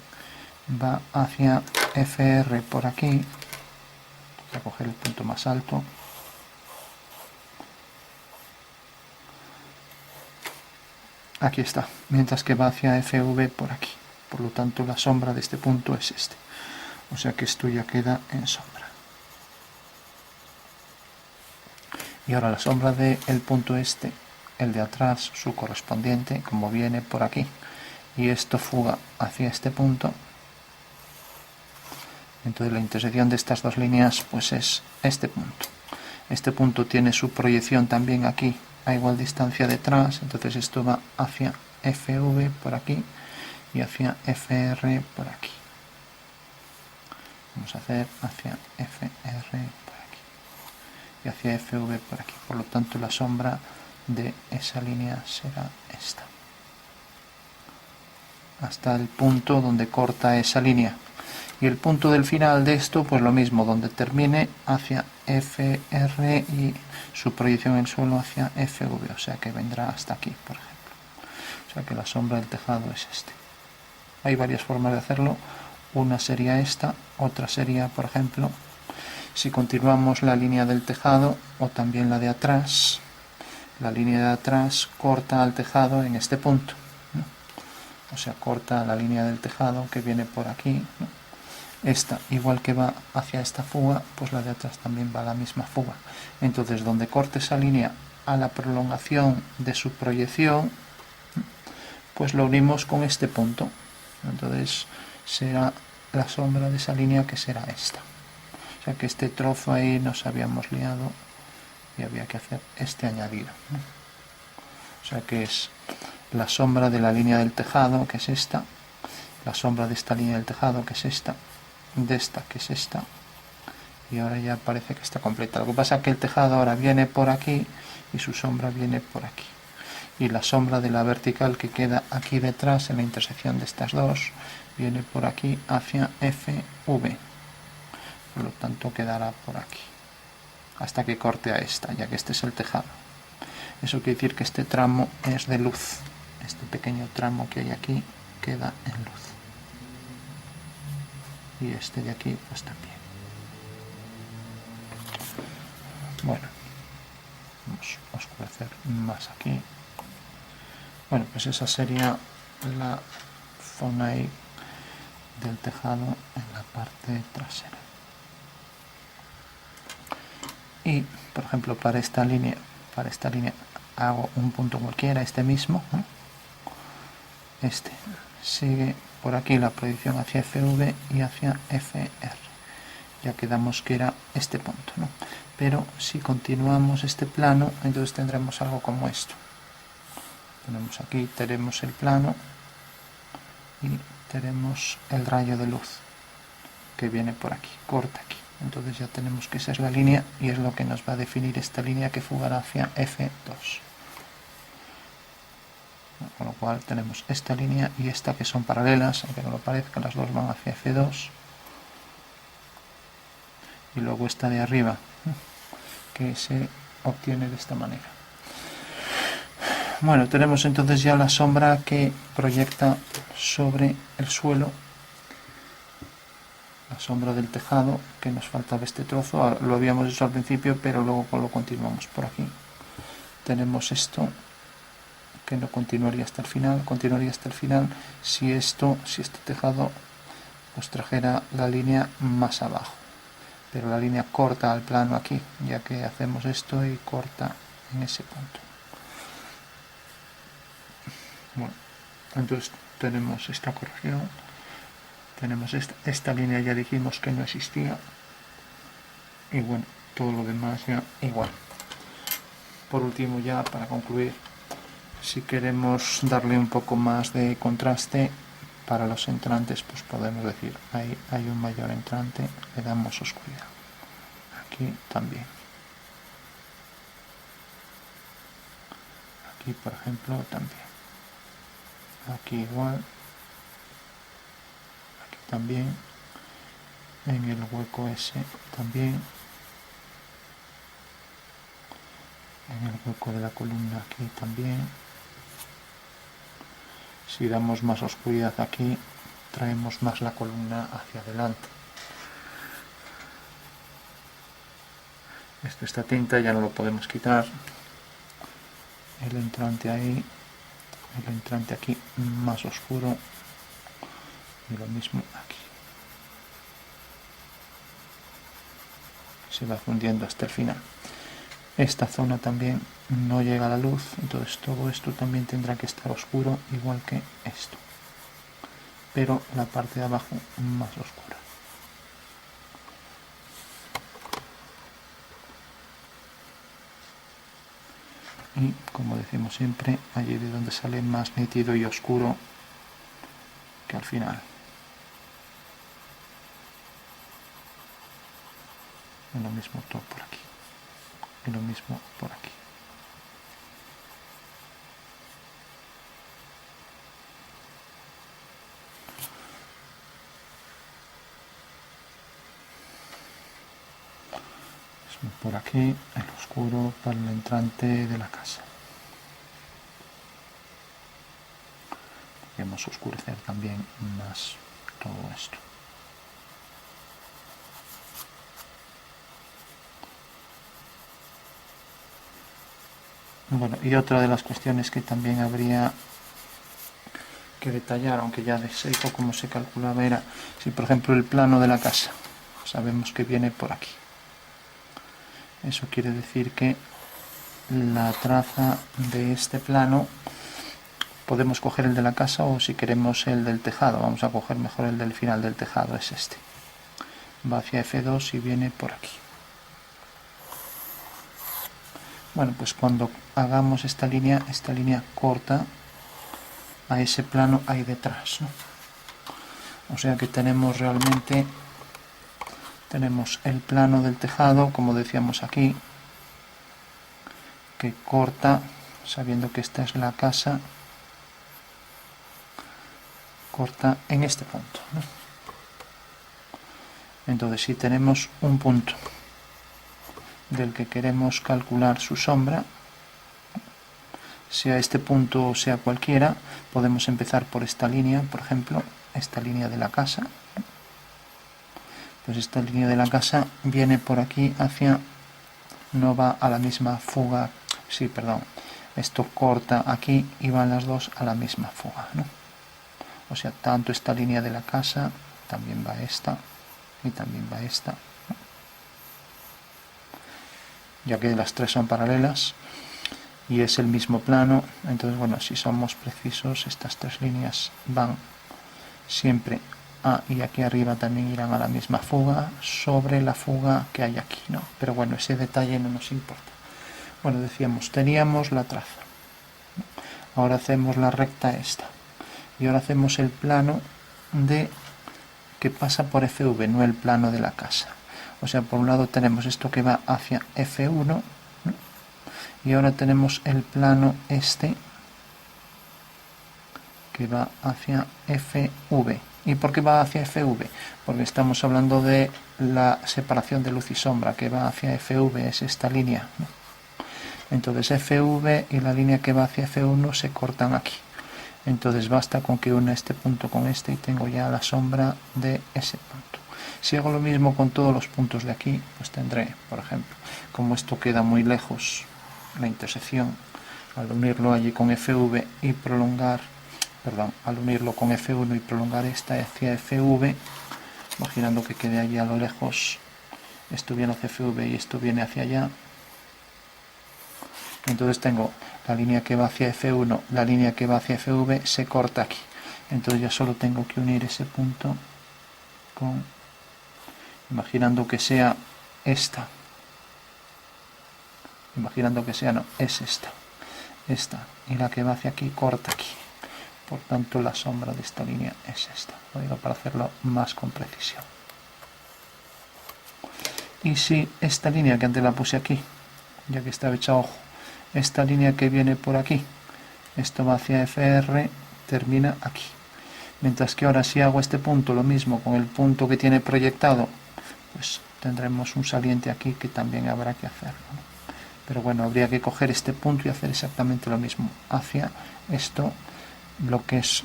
Speaker 1: va hacia FR por aquí. Voy a coger el punto más alto. Aquí está, mientras que va hacia FV por aquí. Por lo tanto, la sombra de este punto es este. O sea que esto ya queda en sombra. Y ahora la sombra del punto este, el de atrás, su correspondiente, como viene por aquí, y esto fuga hacia este punto, entonces la intersección de estas dos líneas pues es este punto. Este punto tiene su proyección también aquí a igual distancia detrás, entonces esto va hacia FV por aquí y hacia FR por aquí. Vamos a hacer hacia FR por aquí y hacia FV por aquí. Por lo tanto, la sombra de esa línea será esta. Hasta el punto donde corta esa línea. Y el punto del final de esto, pues lo mismo, donde termine hacia FR y su proyección en el suelo hacia FV, o sea que vendrá hasta aquí, por ejemplo. O sea que la sombra del tejado es este. Hay varias formas de hacerlo. Una sería esta, otra sería, por ejemplo, si continuamos la línea del tejado o también la de atrás, la línea de atrás corta al tejado en este punto, ¿no? O sea, corta la línea del tejado que viene por aquí, ¿no? Esta, igual que va hacia esta fuga, pues la de atrás también va a la misma fuga. Entonces, donde corte esa línea a la prolongación de su proyección, pues lo unimos con este punto. Entonces, será la sombra de esa línea, que será esta. O sea que este trozo ahí nos habíamos liado y había que hacer este añadido, ¿no? O sea que es la sombra de la línea del tejado, que es esta, la sombra de esta línea del tejado, que es esta, de esta, que es esta, y ahora ya parece que está completa. Lo que pasa es que el tejado ahora viene por aquí y su sombra viene por aquí, y la sombra de la vertical que queda aquí detrás en la intersección de estas dos viene por aquí hacia FV, por lo tanto quedará por aquí hasta que corte a esta, ya que este es el tejado. Eso quiere decir que este tramo es de luz, este pequeño tramo que hay aquí queda en luz, y este de aquí pues también. Bueno, vamos a oscurecer más aquí. Bueno, pues esa sería la zona ahí del tejado en la parte trasera. Y por ejemplo, para esta línea hago un punto cualquiera, este mismo, ¿no? Este sigue por aquí la proyección hacia FV y hacia FR. Ya quedamos que era este punto, ¿no? Pero si continuamos este plano, entonces tendremos algo como esto. Tenemos aquí, tenemos el plano y tenemos el rayo de luz que viene por aquí, corta aquí. Entonces ya tenemos que esa es la línea y es lo que nos va a definir esta línea que fugará hacia F2. con lo cual tenemos esta línea y esta que son paralelas, aunque no lo parezca, las dos van hacia F2, y luego esta de arriba, que se obtiene de esta manera. Bueno, tenemos entonces ya la sombra que proyecta sobre el suelo, la sombra del tejado, que nos faltaba este trozo. Lo habíamos hecho al principio, pero luego lo continuamos por aquí. Tenemos esto que no continuaría hasta el final, continuaría hasta el final si este tejado pues trajera la línea más abajo, pero la línea corta al plano aquí, ya que hacemos esto y corta en ese punto. Bueno, entonces tenemos esta corrección, tenemos esta línea, ya dijimos que no existía, y bueno, todo lo demás ya igual. Por último, ya para concluir, si queremos darle un poco más de contraste para los entrantes, pues podemos decir, ahí hay un mayor entrante, le damos oscuridad. Aquí también. Aquí, por ejemplo, también. Aquí igual. Aquí también. En el hueco ese también. En el hueco de la columna aquí también. Si damos más oscuridad aquí, traemos más la columna hacia adelante. Esta tinta ya no lo podemos quitar. El entrante ahí, el entrante aquí más oscuro, y lo mismo aquí. Se va fundiendo hasta el final. Esta zona también no llega a la luz, entonces todo esto también tendrá que estar oscuro, igual que esto, pero la parte de abajo más oscura. Y como decimos siempre, allí de donde sale más nítido y oscuro que al final. Y lo mismo todo por aquí. Y lo mismo por aquí. Por aquí el oscuro para el entrante de la casa. Podemos oscurecer también más todo esto. Bueno, y otra de las cuestiones que también habría que detallar, aunque ya sé cómo se calculaba, era si por ejemplo el plano de la casa sabemos que viene por aquí. Eso quiere decir que la traza de este plano, podemos coger el de la casa, o si queremos el del tejado, vamos a coger mejor el del final del tejado, es este. Va hacia F2 y viene por aquí. Bueno, pues cuando hagamos esta línea corta a ese plano ahí detrás, ¿no? O sea que tenemos realmente, tenemos el plano del tejado, como decíamos aquí, que corta, sabiendo que esta es la casa, corta en este punto, ¿no? Entonces, si tenemos un punto del que queremos calcular su sombra, sea este punto o sea cualquiera, podemos empezar por esta línea, por ejemplo, esta línea de la casa. Pues esta línea de la casa viene por aquí hacia, no va a la misma fuga, sí, perdón, esto corta aquí y van las dos a la misma fuga, ¿no? O sea, tanto esta línea de la casa, también va esta y también va esta, ¿no? Ya que las tres son paralelas y es el mismo plano, entonces bueno, si somos precisos, estas tres líneas van siempre y aquí arriba también irán a la misma fuga sobre la fuga que hay aquí, ¿no? Pero bueno, ese detalle no nos importa. Bueno, decíamos, teníamos la traza, ahora hacemos la recta esta y ahora hacemos el plano de que pasa por FV, no el plano de la casa. O sea, por un lado tenemos esto que va hacia F1, ¿no? Y ahora tenemos el plano este que va hacia FV. ¿Y por qué va hacia FV? Porque estamos hablando de la separación de luz y sombra, que va hacia FV, es esta línea, ¿no? Entonces FV y la línea que va hacia F1 se cortan aquí. Entonces basta con que una este punto con este y tengo ya la sombra de ese punto. Si hago lo mismo con todos los puntos de aquí, pues tendré, por ejemplo, como esto queda muy lejos, la intersección, al unirlo allí con FV y prolongar, perdón, al unirlo con F1 y prolongar esta hacia FV, imaginando que quede allí a lo lejos, esto viene hacia FV y esto viene hacia allá. Entonces tengo la línea que va hacia F1, la línea que va hacia FV se corta aquí. Entonces ya solo tengo que unir ese punto con, imaginando que sea esta. Imaginando que sea, no, es esta. Esta. Y la que va hacia aquí corta aquí. Por tanto, la sombra de esta línea es esta. Lo digo para hacerlo más con precisión. Y si esta línea que antes la puse aquí, ya que estaba hecha ojo, esta línea que viene por aquí, esto va hacia FR, termina aquí. Mientras que ahora si hago este punto, lo mismo con el punto que tiene proyectado, pues tendremos un saliente aquí que también habrá que hacerlo, ¿no? Pero bueno, habría que coger este punto y hacer exactamente lo mismo hacia esto, lo que es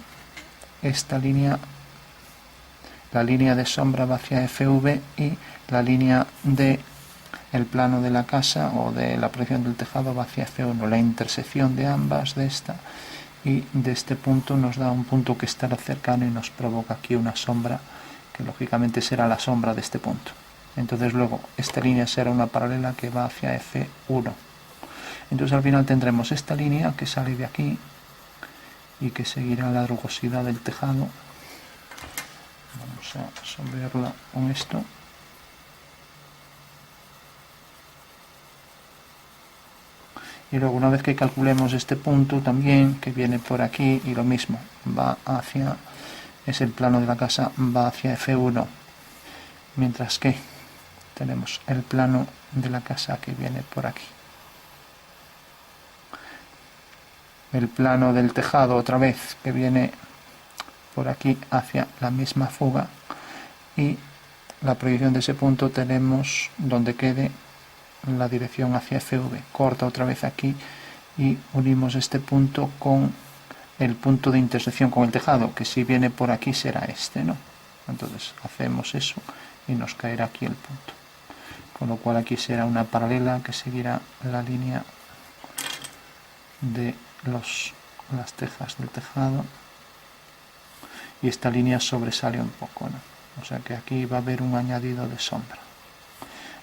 Speaker 1: esta línea, la línea de sombra va hacia FV y la línea de el plano de la casa o de la proyección del tejado va hacia F1. La intersección de ambas, de esta y de este punto, nos da un punto que estará cercano y nos provoca aquí una sombra que lógicamente será la sombra de este punto. Entonces luego esta línea será una paralela que va hacia F1. Entonces al final tendremos esta línea que sale de aquí y que seguirá la rugosidad del tejado. Vamos a sombrearla con esto. Y luego una vez que calculemos este punto también, que viene por aquí, y lo mismo, va hacia, es el plano de la casa, va hacia F1, mientras que tenemos el plano de la casa que viene por aquí. El plano del tejado otra vez, que viene por aquí hacia la misma fuga, y la proyección de ese punto tenemos donde quede la dirección hacia FV, corta otra vez aquí y unimos este punto con el punto de intersección con el tejado, que si viene por aquí será este, ¿no? Entonces hacemos eso y nos caerá aquí el punto, con lo cual aquí será una paralela que seguirá la línea de las tejas del tejado, y esta línea sobresale un poco, ¿no? O sea que aquí va a haber un añadido de sombra.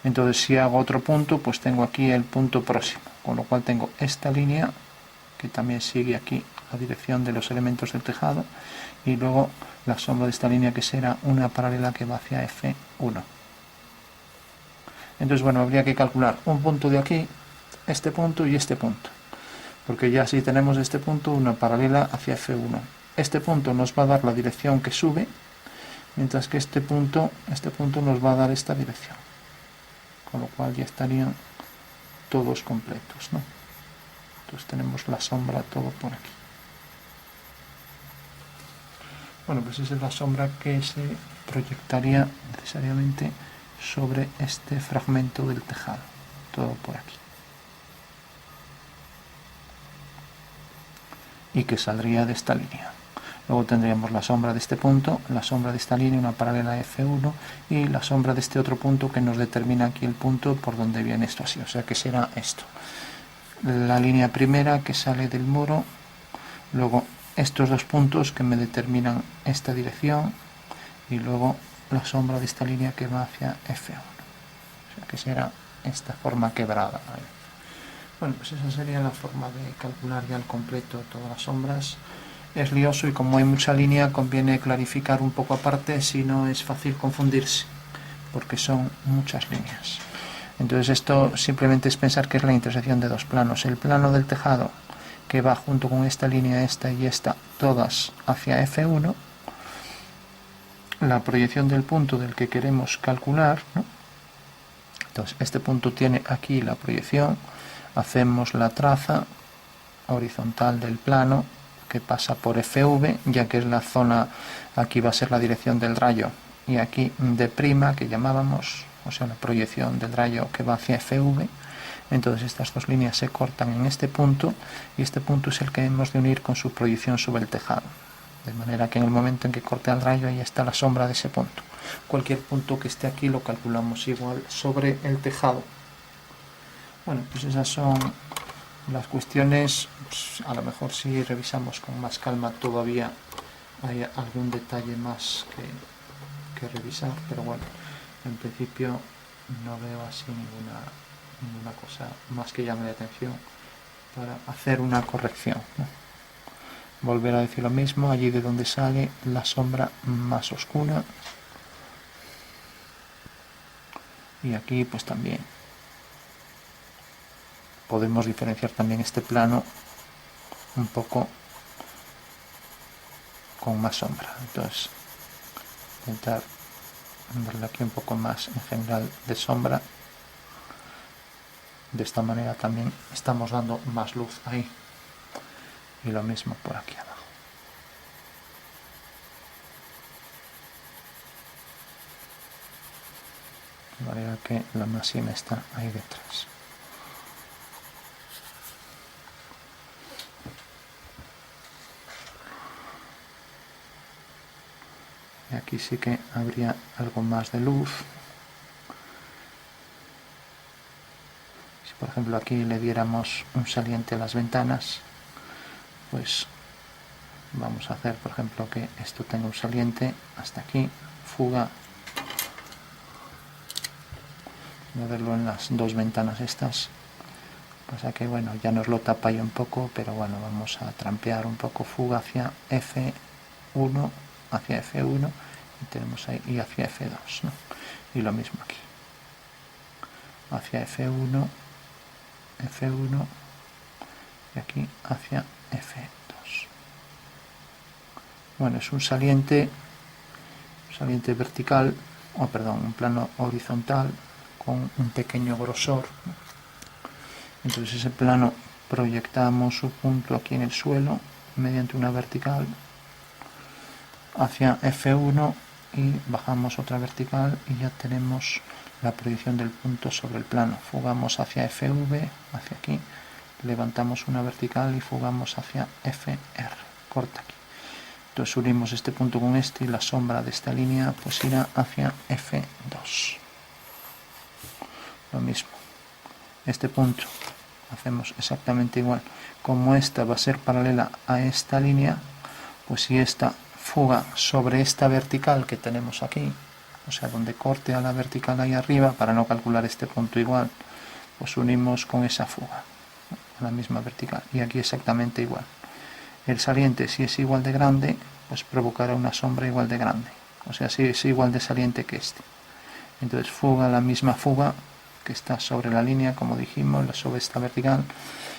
Speaker 1: Entonces si hago otro punto, pues tengo aquí el punto próximo, con lo cual tengo esta línea que también sigue aquí la dirección de los elementos del tejado, y luego la sombra de esta línea que será una paralela que va hacia F1. Entonces bueno, habría que calcular un punto de aquí, este punto y este punto, porque ya si tenemos este punto, una paralela hacia F1. Este punto nos va a dar la dirección que sube, mientras que este punto nos va a dar esta dirección. Con lo cual ya estarían todos completos, ¿no? Entonces tenemos la sombra todo por aquí. Bueno, pues esa es la sombra que se proyectaría necesariamente sobre este fragmento del tejado, todo por aquí. Y que saldría de esta línea. Luego tendríamos la sombra de este punto, la sombra de esta línea, una paralela a F1, y la sombra de este otro punto que nos determina aquí el punto por donde viene esto así, o sea que será esto. La línea primera que sale del muro, luego estos dos puntos que me determinan esta dirección, y luego la sombra de esta línea que va hacia F1. O sea que será esta forma quebrada. Bueno, pues esa sería la forma de calcular ya al completo todas las sombras. Es lioso y como hay mucha línea conviene clarificar un poco aparte, si no es fácil confundirse, porque son muchas líneas. Entonces esto simplemente es pensar que es la intersección de dos planos. El plano del tejado que va junto con esta línea, esta y esta, todas hacia F1, la proyección del punto del que queremos calcular, ¿no? Entonces este punto tiene aquí la proyección, hacemos la traza horizontal del plano, que pasa por FV, ya que es la zona, aquí va a ser la dirección del rayo, y aquí D', que llamábamos, o sea, la proyección del rayo que va hacia FV. Entonces estas dos líneas se cortan en este punto, y este punto es el que hemos de unir con su proyección sobre el tejado, de manera que en el momento en que corte el rayo, ahí está la sombra de ese punto. Cualquier punto que esté aquí lo calculamos igual sobre el tejado. Bueno, pues esas son las cuestiones. Pues a lo mejor si revisamos con más calma todavía hay algún detalle más que revisar, pero bueno, en principio no veo así ninguna cosa más que llame la atención para hacer una corrección, ¿no? Volver a decir lo mismo, allí de donde sale la sombra más oscura, y aquí pues también podemos diferenciar también este plano un poco con más sombra. Entonces intentar darle aquí un poco más en general de sombra. De esta manera también estamos dando más luz ahí, y lo mismo por aquí abajo. De manera que la máxima está ahí detrás. Y aquí sí que habría algo más de luz. Si por ejemplo aquí le diéramos un saliente a las ventanas, pues vamos a hacer por ejemplo que esto tenga un saliente hasta aquí, fuga, voy a verlo en las dos ventanas estas. Pasa que bueno, ya nos lo tapa ahí un poco, pero bueno, vamos a trampear un poco, fuga hacia F1, y tenemos ahí, y hacia F2, ¿no? Y lo mismo aquí, hacia F1, y aquí hacia F2. Bueno, es un saliente vertical, un plano horizontal con un pequeño grosor, ¿no? Entonces ese plano proyectamos su punto aquí en el suelo mediante una vertical hacia F1 y bajamos otra vertical, y ya tenemos la proyección del punto sobre el plano. Fugamos hacia FV, hacia aquí, levantamos una vertical y fugamos hacia FR, corta aquí. Entonces unimos este punto con este, y la sombra de esta línea pues irá hacia F2. Lo mismo, este punto hacemos exactamente igual. Como esta va a ser paralela a esta línea, pues si esta fuga sobre esta vertical que tenemos aquí, o sea, donde corte a la vertical ahí arriba, para no calcular este punto igual, pues unimos con esa fuga a la misma vertical, y aquí exactamente igual. El saliente, si es igual de grande, pues provocará una sombra igual de grande, o sea, si es igual de saliente que este. Entonces fuga la misma fuga que está sobre la línea, como dijimos, sobre esta vertical,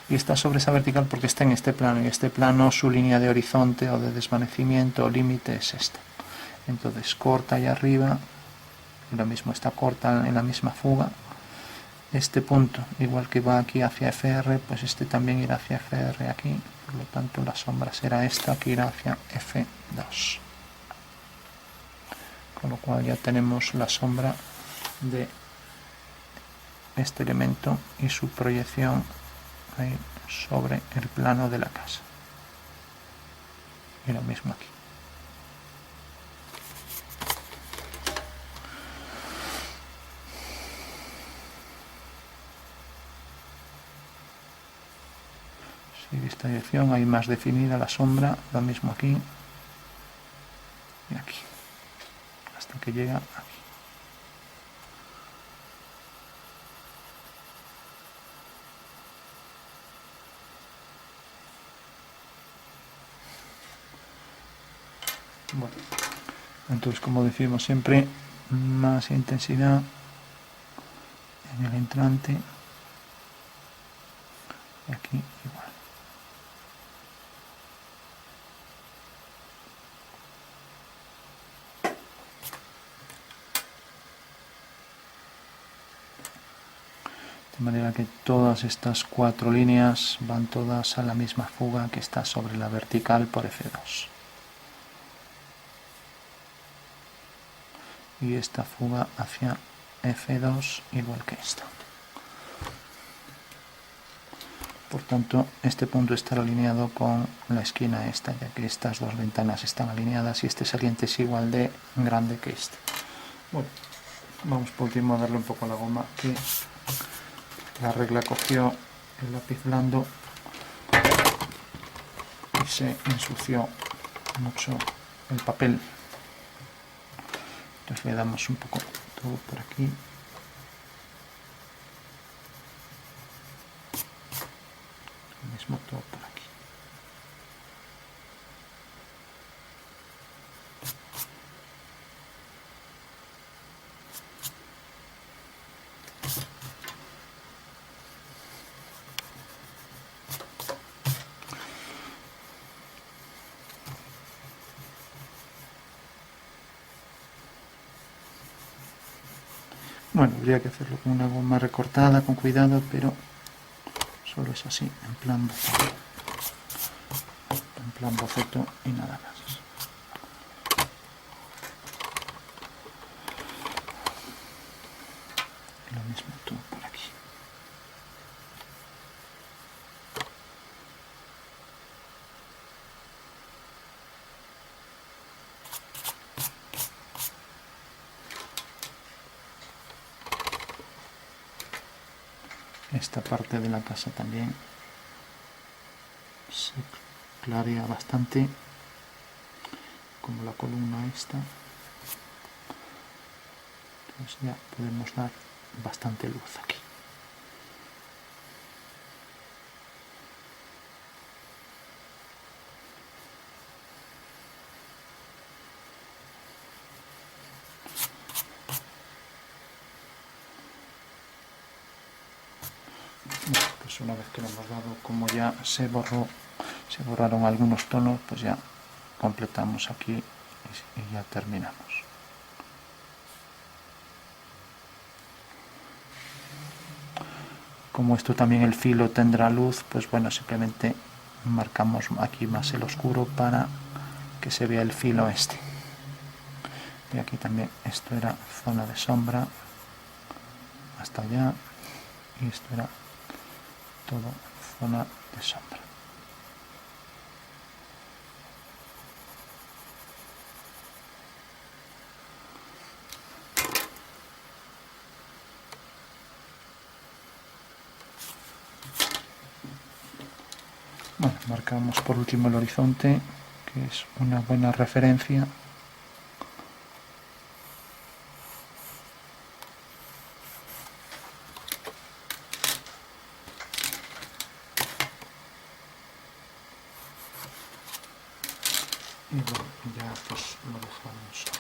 Speaker 1: y está sobre esa vertical porque está en este plano, y este plano, su línea de horizonte o de desvanecimiento o límite es esta. Entonces corta ahí arriba, y lo mismo está corta en la misma fuga. Este punto, igual que va aquí hacia FR, pues este también irá hacia FR aquí, por lo tanto la sombra será esta, que irá hacia F2. Con lo cual ya tenemos la sombra de este elemento y su proyección ahí sobre el plano de la casa. Y lo mismo aquí. Sigue esta dirección, hay más definida la sombra, lo mismo aquí y aquí, hasta que llega aquí. Bueno, entonces, como decimos siempre, más intensidad en el entrante, y aquí igual. de manera que todas estas 4 líneas van todas a la misma fuga que está sobre la vertical por F2. Y esta fuga hacia F2 igual que esta. Por tanto, este punto estará alineado con la esquina esta, ya que estas dos ventanas están alineadas y este saliente es igual de grande que este. Bueno, vamos por último a darle un poco a la goma, que la regla cogió el lápiz blando y se ensució mucho el papel. Entonces le damos un poco todo por aquí. Lo mismo todo por aquí. Bueno, habría que hacerlo con una goma recortada, con cuidado, pero solo es así, en plan boceto y nada más. Y lo mismo todo por aquí. Esta parte de la casa también se clarea bastante, como la columna esta. Entonces ya podemos dar bastante luz aquí. Bueno, pues una vez que lo hemos dado, como ya se borraron algunos tonos, pues ya completamos aquí y ya terminamos. Como esto también el filo tendrá luz, pues bueno, simplemente marcamos aquí más el oscuro para que se vea el filo este. Y aquí también esto era zona de sombra hasta allá, y esto era todo zona de sombra. Bueno, marcamos por último el horizonte, que es una buena referencia. Y bueno, ya pues lo dejamos